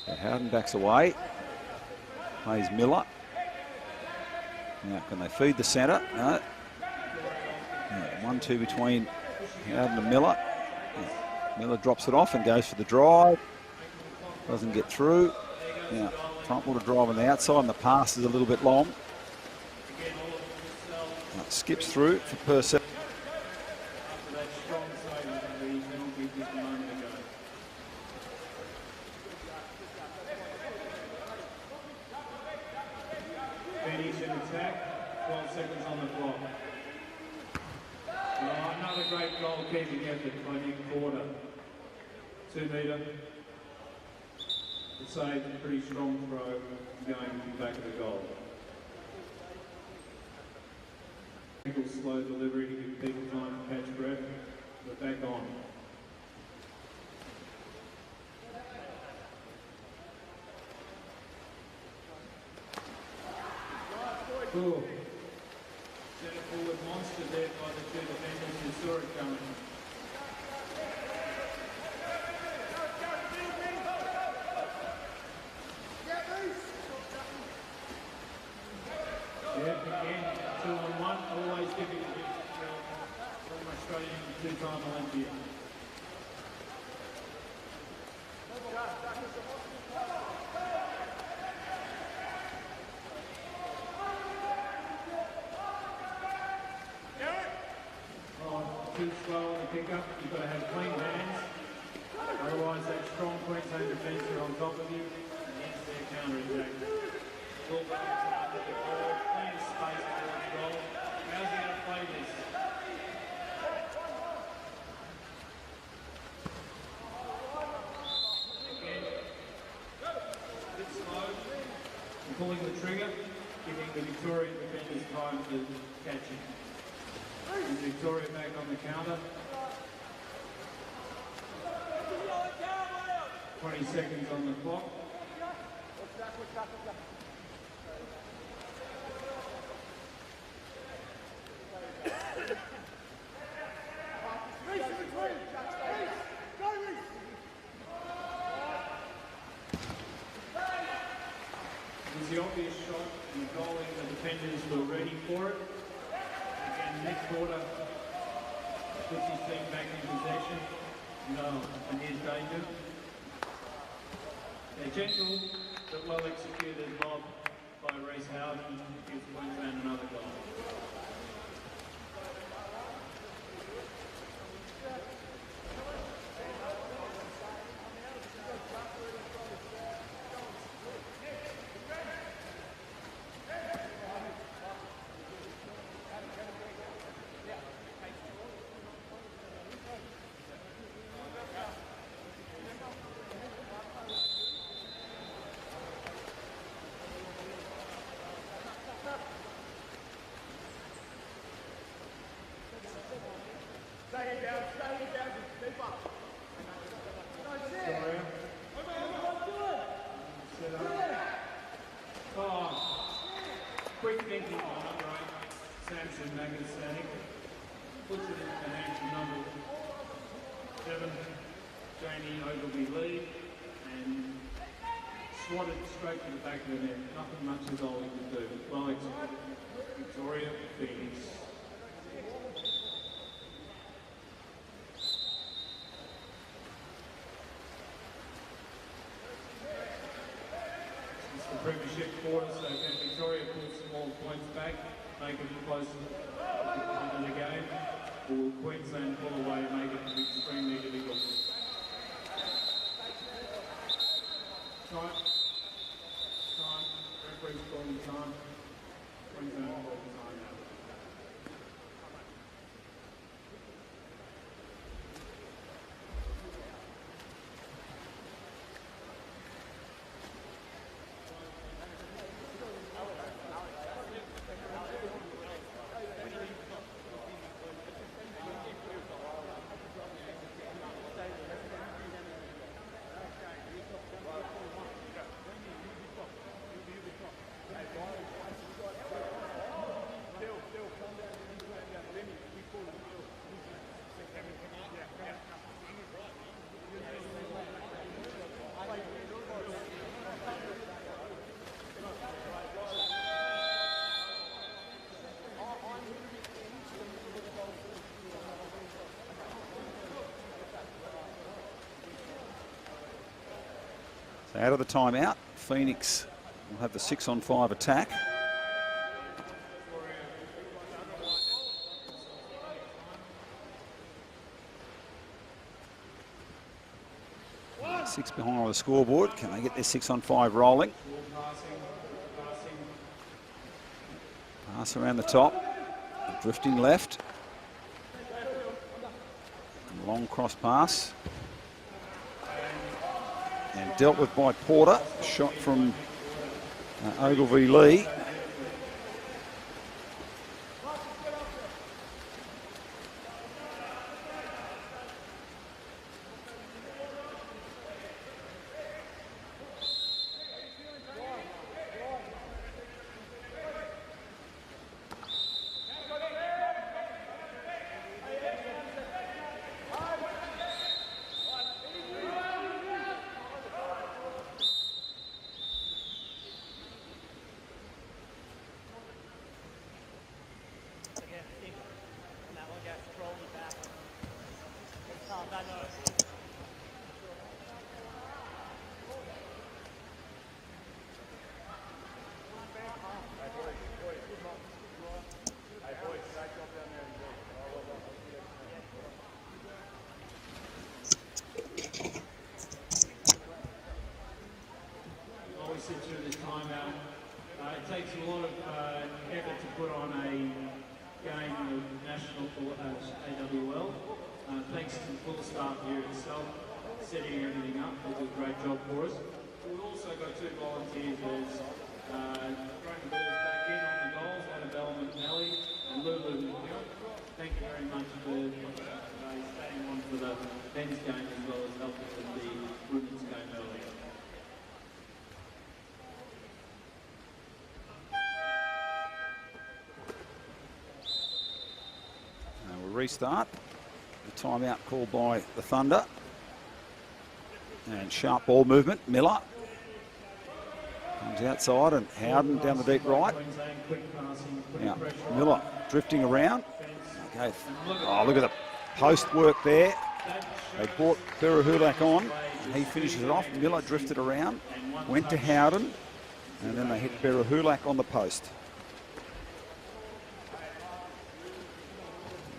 So Howden backs away. Plays Miller. Now, can they feed the centre? No. 1-2 between Howden and Miller. Miller drops it off and goes for the drive. Doesn't get through. Now, Frontwater drive on the outside, and the pass is a little bit long. Now, skips through for Purcell. Finish in attack, 12 seconds on the clock. Another great goalkeeping effort by Nick Porter. 2 metre. It's a pretty strong throw going to the back of the goal. Slow delivery to give people time to catch breath. But back on. Cool. Centre forward monster there by the 2 defenders who saw it coming. Yeah, again, 2-on-1, always giving it former Australian 2-time Olympian. Too slow on the pickup, you've got to have clean hands. Otherwise, that strong Queensland defence are on top of you and hence their counter-attack. Ball back to the ball, plenty of space towards goal. How's he going to play this? Again, a bit slow. And pulling the trigger, giving the Victorian defenders time to catch him. And Victoria back on the counter. 20 seconds on the clock. It was the obvious shot, and the goalie and the defenders were ready for it. And next quarter, puts his team back in possession. And here's danger. A gentle but well executed lob by Reece Howden gives Queensland another goal. Quick thinking on it, right? Samson Magastatic puts it in the hands of number 7, Janie Ogilvie-Lee, and swatted straight to the back of the net. Nothing much is all he could do. Well executed. Victoria Phoenix. Premiership quarter, so can Victoria pull some more points back, make it close to the end of the game, or will Queensland pull away and make it extremely difficult? Time. Referee's calling time. Queensland calling time now. So out of the timeout, Phoenix will have the 6-on-5 attack. Six behind on the scoreboard. Can they get their 6-on-5 rolling? Pass around the top. Drifting left. Long cross pass. And dealt with by Porter. Shot from Ogilvie-Lee. Through this timeout. It takes a lot of effort to put on a game of national AWL. Thanks to the full staff here itself, setting everything up. They do a great job for us. We've also got 2 volunteers who's throwing the balls back in on the goals, Annabelle McNally and Lulu McNeil. Thank you very much for staying on for the men's game as well as helping with the women's game earlier. Restart. The timeout called by the Thunder. And sharp ball movement. Miller comes He's outside, and Howden down the deep right. Now, Miller drifting around. Okay. Oh, look at the post work there. They brought Berahulak on, and he finishes it off. Miller drifted around, went to Howden, and then they hit Berahulak on the post.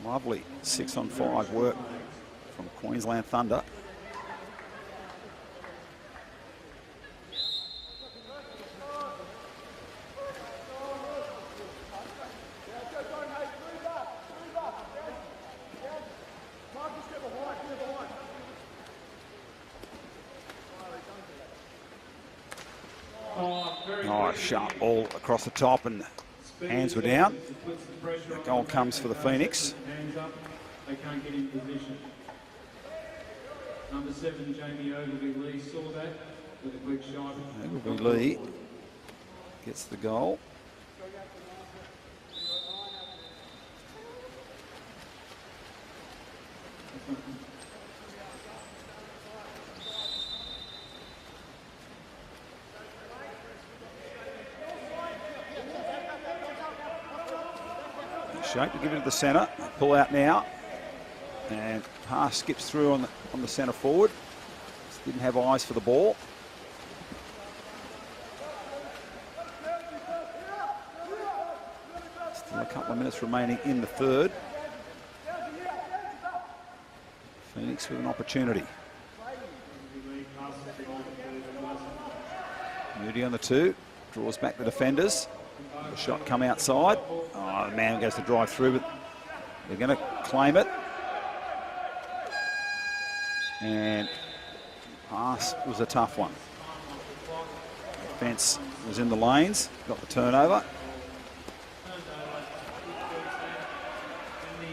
Lovely 6-on-5 work from Queensland Thunder. Nice sharp ball across the top, and hands were down. The goal comes for the Phoenix. They can't get in position. Number 7, Jamie Ogilvie-Lee saw that with a quick shot. Ogilvie-Lee gets the goal. Shape to give it to the centre. Pull out now, and pass skips through on the centre forward. Just didn't have eyes for the ball. Still a couple of minutes remaining in the third. Phoenix with an opportunity. Moody on the 2, draws back the defenders. The shot come outside. Oh, the man goes to drive through, but they're going to claim it. And pass was a tough one. Defence was in the lanes, got the turnover.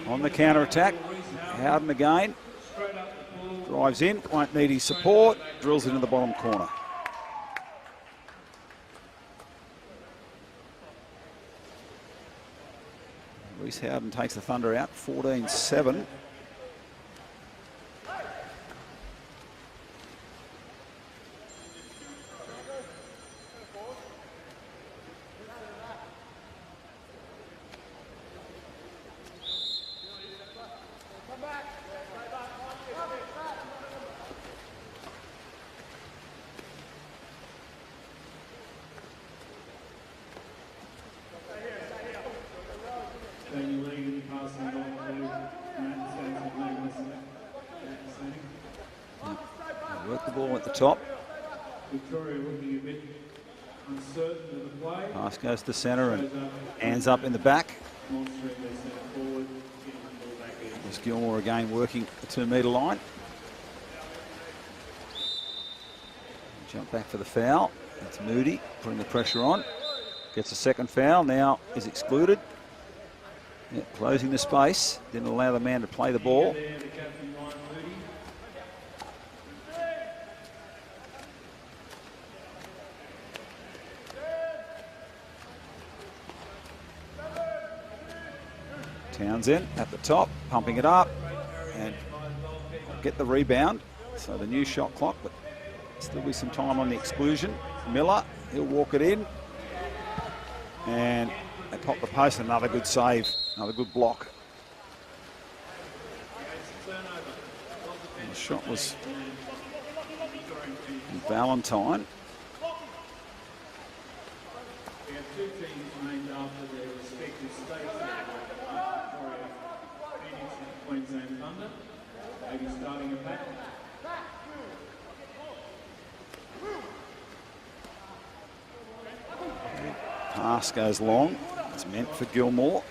On the counter-attack, Howden again. Drives in, won't need his support, drills it in the bottom corner. Reece Howden takes the Thunder out, 14-7. Work the ball at the top. Victoria looking a bit uncertain of the play. Pass goes to centre and hands up in the back. There's Gilmore again working the 2-metre line. Jump back for the foul. That's Moody putting the pressure on. Gets a second foul, now is excluded. Yeah, closing the space, didn't allow the man to play the ball. Townsend at the top, pumping it up, and get the rebound. So the new shot clock, but still be some time on the exclusion. Miller, he'll walk it in. And they pop the post, another good save, another good block. And the shot was Valentine. We have two teams named after their respective states. Phoenix and Queensland Thunder. Maybe starting a back. Pass goes long. It's meant for Gilmore.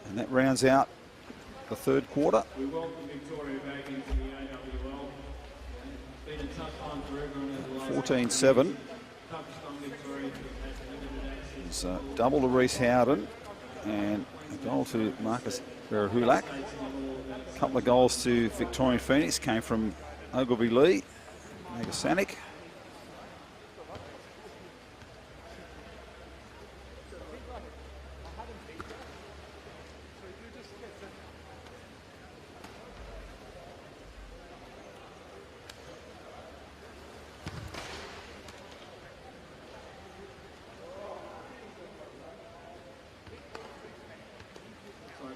And that rounds out the third quarter. We welcome Victoria back into the AWL. It's been a tough time for everyone over the last 14-7. touched on Victoria has limited access. It's double to Reece Howden and a goal to Marcus Berahulak. A couple of goals to Victorian Phoenix came from Ogilvie-Lee, Megasanic.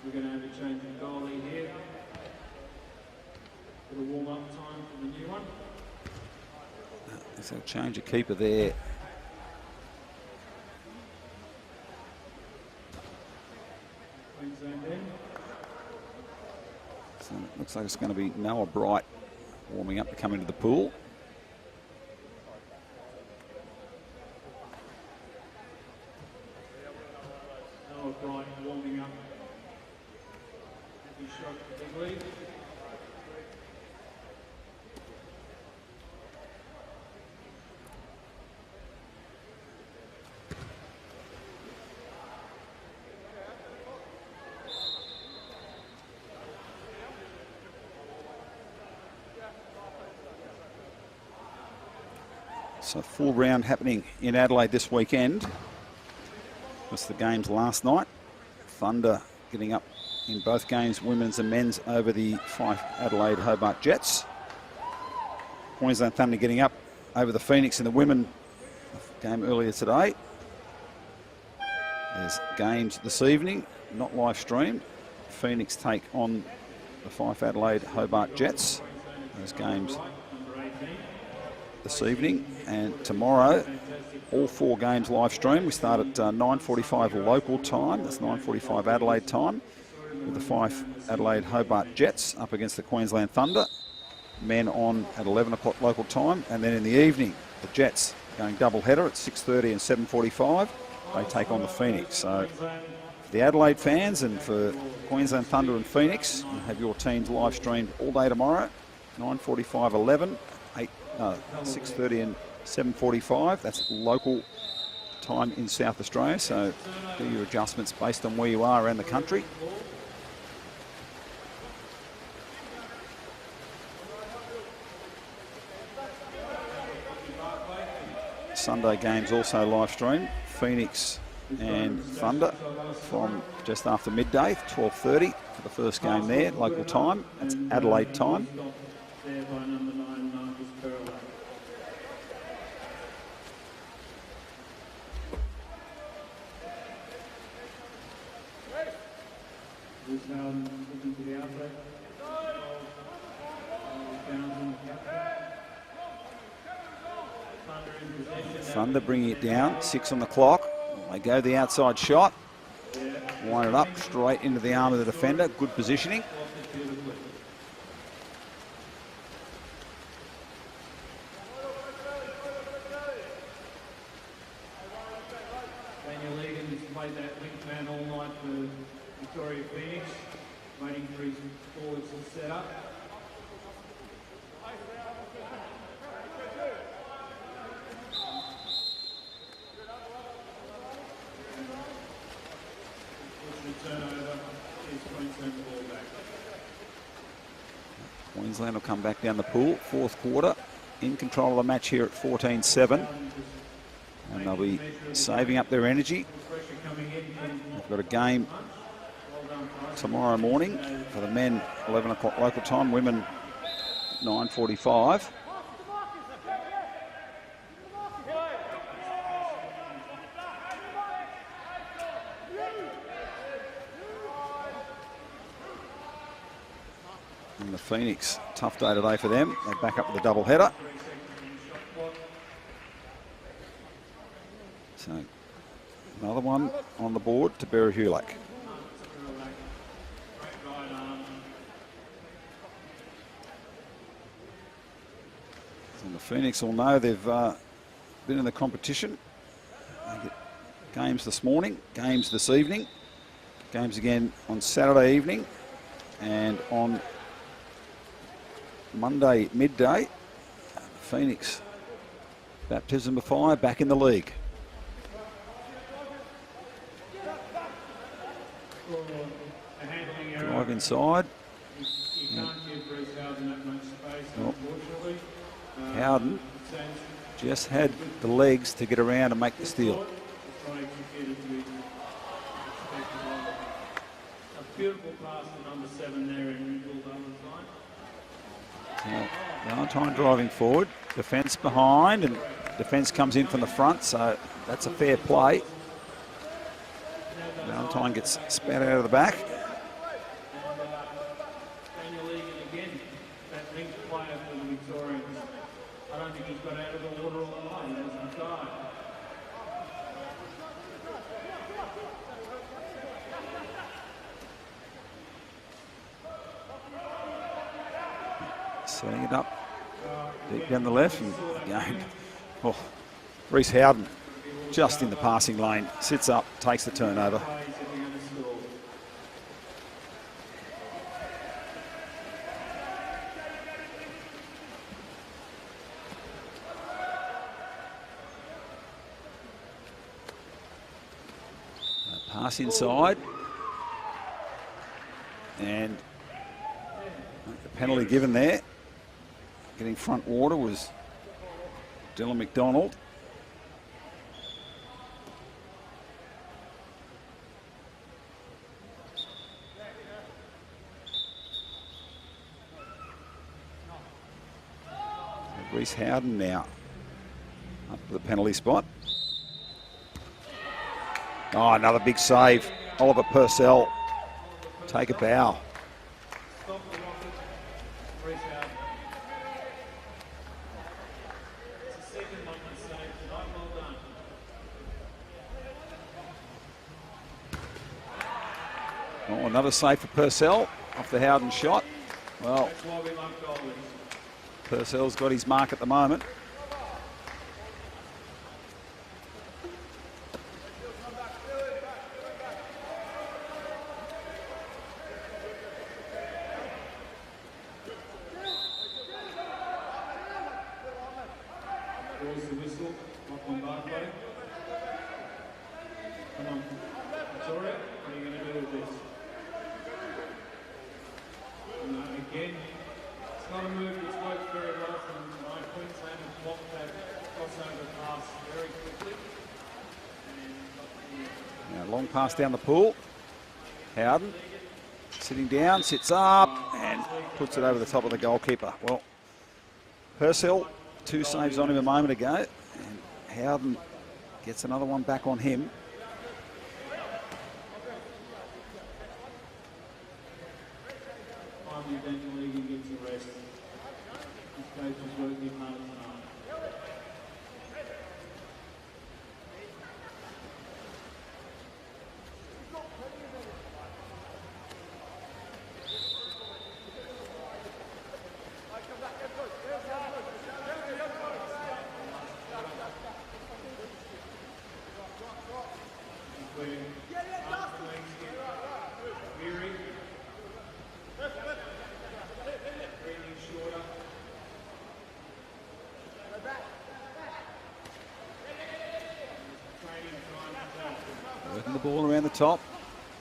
We're going to have a change of goalie here. Bit of warm-up time for the new one. So change of keeper there. Queensland in. So it looks like it's going to be Noah Bright warming up to come into the pool. Noah Bright warming up. He shot the big lead. So full round happening in Adelaide this weekend. Was the games last night. Thunder getting up in both games, women's and men's, over the Fife Adelaide Hobart Jets. Queensland Thunder getting up over the Phoenix in the women game earlier today. There's games this evening, not live streamed. Phoenix take on the Fife Adelaide Hobart Jets. Those games this evening, and tomorrow all 4 games live stream. We start at 9:45 local time, that's 9:45 Adelaide time, with the Fife Adelaide Hobart Jets up against the Queensland Thunder. Men on at 11 o'clock local time, and then in the evening the Jets going double header at 6:30 and 7:45. They take on the Phoenix. So for the Adelaide fans and for Queensland Thunder and Phoenix, you have your teams live streamed all day tomorrow, 9:45, 11, 6:30 and 7:45. That's local time in South Australia, so do your adjustments based on where you are around the country. Sunday games also live streamed. Phoenix and Thunder from just after midday, 12:30 for the first game there, local time. That's Adelaide time. There by number 9, Marcus Perla. Who's now looking to the outlet? Thunder bringing it down, 6 on the clock. They go the outside shot, wind it up straight into the arm of the defender. Good positioning. Played that link man all night for Victoria Phoenix, waiting for his forwards to set up. Turnover is Queensland ball back. Queensland will come back down the pool, 4th quarter, in control of the match here at 14-7. And they'll be saving up their energy. They've got a game tomorrow morning for the men, 11 o'clock local time, women 9:45. And the Phoenix, tough day today for them. They back up with a double header. So another one on the board to Berry-Hulak. And the Phoenix will know they've been in the competition. They get games this morning, games this evening, games again on Saturday evening, and on Monday midday, Phoenix, baptism of fire, back in the league. Drive inside. Howden just had the legs to get around and make the steal. A beautiful pass to number 7 there in Valentine. Valentine driving forward, defence behind, and defence comes in from the front, so that's a fair play. Valentine gets spat out of the back. He's got out of the water on the line. He doesn't die. Setting it up deep down the left, and again, oh, Reece Howden just in the passing lane, sits up, takes the turnover. Pass inside, and the penalty given there. Getting front water was Dylan McDonald. Reece Howden now up to the penalty spot. Oh, another big save. Oliver Purcell, take a bow. Oh, another save for Purcell off the Howden shot. Well, Purcell's got his mark at the moment. Draws the whistle, Lachlan Barclay. Come on, Victoria, what are you going to do with this? And again, it's not a move that's worked very well from Queensland and blocked that crossover pass very quickly. Now, long pass down the pool. Howden sitting down, sits up and puts it over the top of the goalkeeper. Well, Purcell, 2 saves on him a moment ago, and Howden gets another one back on him. Finally, eventually he gets a rest. This coach is working hard tonight. Working the ball around the top.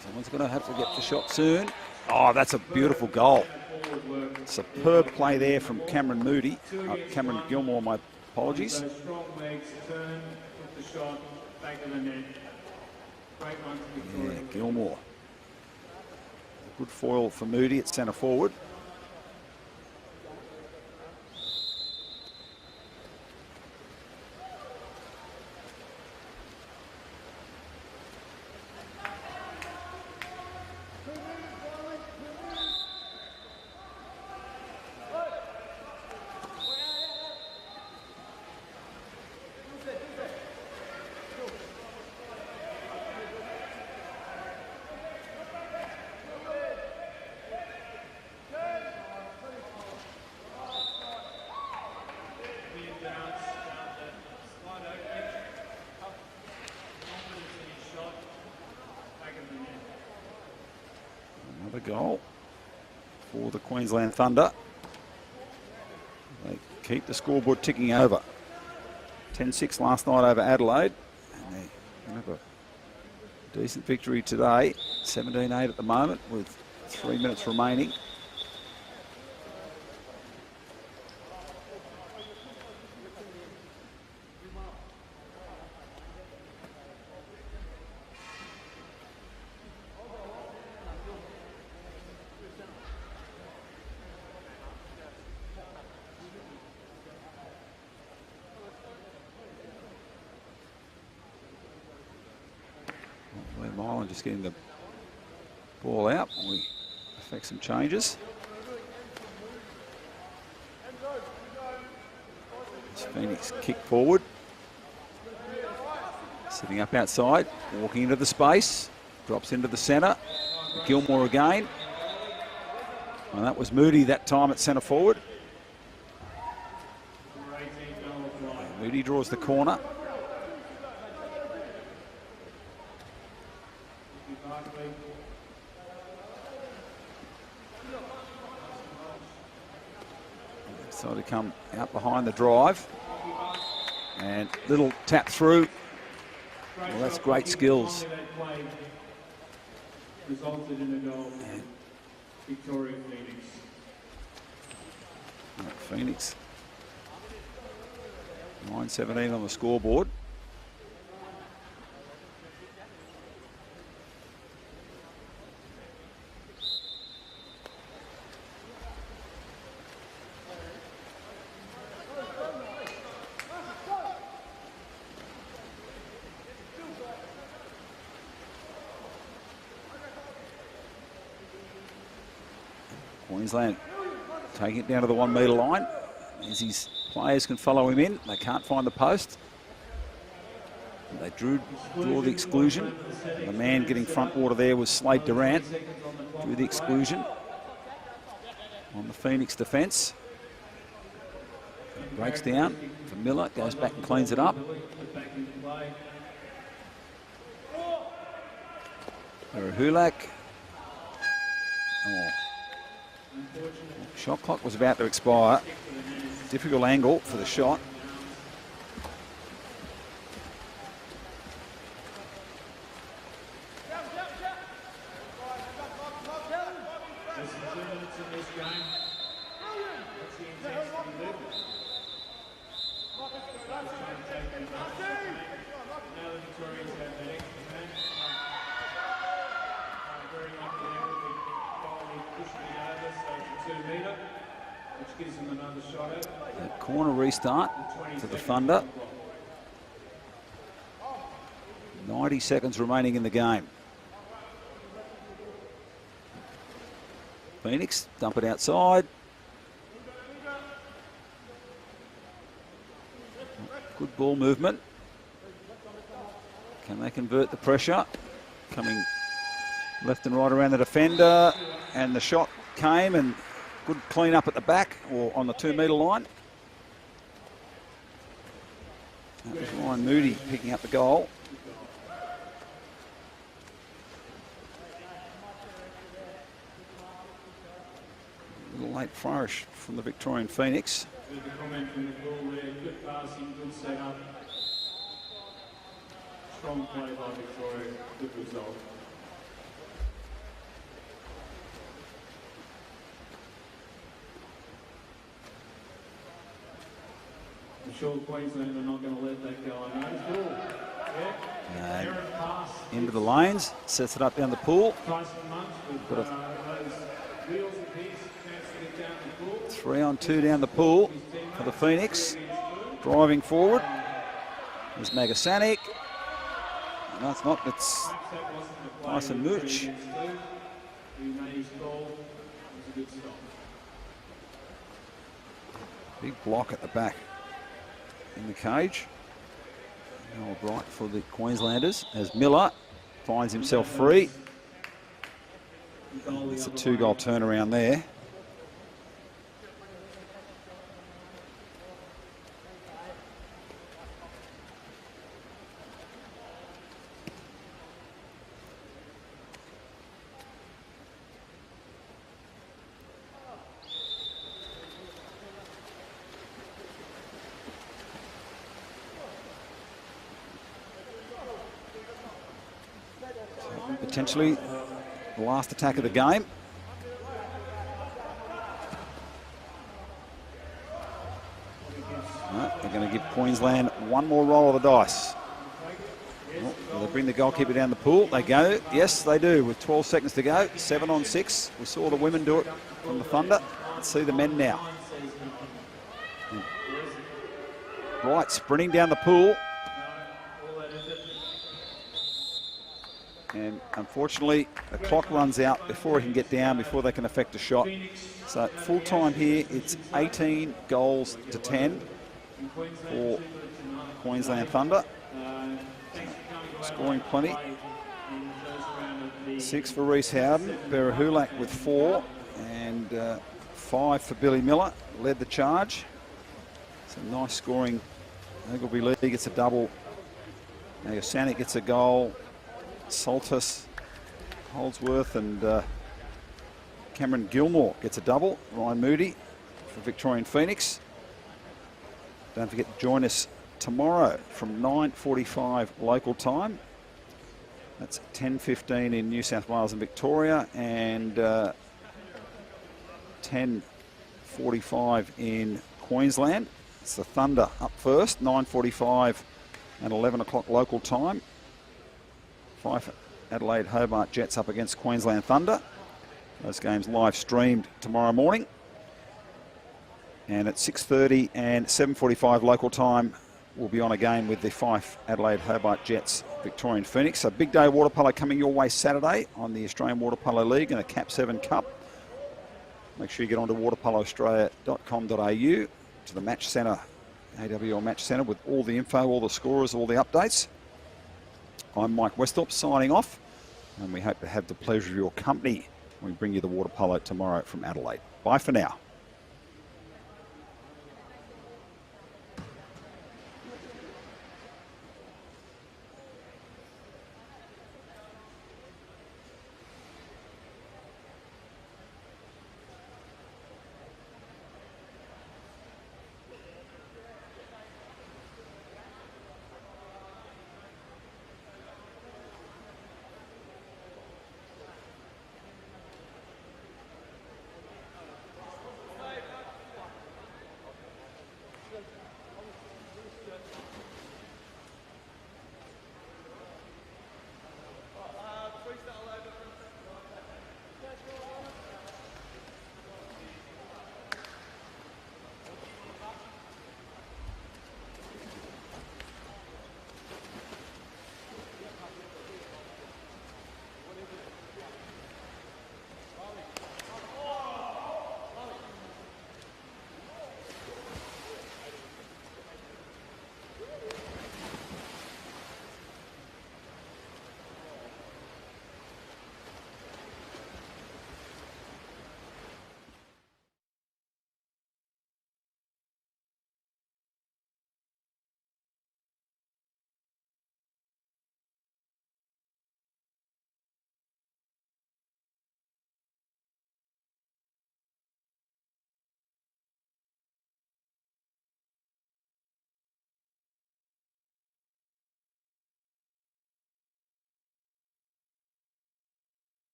Someone's going to have to get the shot soon. Oh, that's a beautiful goal. Superb play there from Cameron Moody. Cameron Gilmore, my apologies. Strong legs, turn, put the shot, back of the net. Great one to Victoria. Yeah, Gilmore. Good foil for Moody at centre forward. Another goal for the Queensland Thunder. They keep the scoreboard ticking over. 10-6 last night over Adelaide. And they're going to have a decent victory today. 17-8 at the moment with 3 minutes remaining. Milan just getting the ball out. We affect some changes. Phoenix kick forward. Sitting up outside, walking into the space, drops into the centre. Gilmore again. And that was Moody that time at centre forward. Moody draws the corner. So to come out behind the drive. And little tap through. Well, that's great skills. Resulted in a goal. Victoria Phoenix. Phoenix. 9-17 on the scoreboard. Queensland taking it down to the 1 metre line. As his players can follow him in, they can't find the post. They draw the exclusion. The man getting front water there was Slade Durant. Drew the exclusion on the Phoenix defence. Breaks down for Miller, goes back and cleans it up. Hulak. Oh. Shot clock was about to expire. Difficult angle for the shot. Corner restart for the Thunder. 90 seconds remaining in the game. Phoenix dump it outside. Good ball movement. Can they convert the pressure? Coming left and right around the defender, and the shot came, and good clean up at the back or on the 2 metre line. That was Ryan Moody picking up the goal. A little late flourish from the Victorian Phoenix. Good comment from the ball there. Good passing, good setup. Strong play by Victoria. Good result. I'm sure Queensland are not going to let that go. I know. Yeah. Errant pass. Into the lanes, sets it up down the pool. Tyson Munch with those wheels of his, chance to get down the pool. 3-on-2 down the pool for the Phoenix. Driving forward. There's Magasanic. No, it's not. It's Tyson Mooch. Big block at the back in the cage. All right for the Queenslanders as Miller finds himself free. It's a 2-goal turnaround there. Potentially the last attack of the game. No, they're going to give Queensland one more roll of the dice. Oh, will they bring the goalkeeper down the pool? They go. Yes, they do. With 12 seconds to go. 7-on-6. We saw the women do it from the Thunder. Let's see the men now. Right, sprinting down the pool. And unfortunately, the clock runs out before he can get down, before they can effect a shot. So full time here, it's 18 goals to 10. for Queensland Thunder. Scoring plenty. 6 for Reece Howden, Berahulak with 4, and 5 for Billy Miller. Led the charge. Some nice scoring. Ogilvy Lee gets a double. Nagasanic gets a goal. Saltus, Holdsworth, and Cameron Gilmore gets a double. Ryan Moody for Victorian Phoenix. Don't forget to join us tomorrow from 9:45 local time. That's 10:15 in New South Wales and Victoria, and 10:45 in Queensland. It's the Thunder up first, 9:45 and 11 o'clock local time. 5 Adelaide Hobart Jets up against Queensland Thunder. Those games live streamed tomorrow morning. And at 6:30 and 7:45 local time, we'll be on again with the 5 Adelaide Hobart Jets Victorian Phoenix. A big day of water polo coming your way Saturday on the Australian Water Polo League and the KAP 7 Cup. Make sure you get onto waterpoloaustralia.com.au to the match centre, AWL match centre, with all the info, all the scorers, all the updates. I'm Mike Westhorpe signing off, and we hope to have the pleasure of your company when we bring you the water polo tomorrow from Adelaide. Bye for now.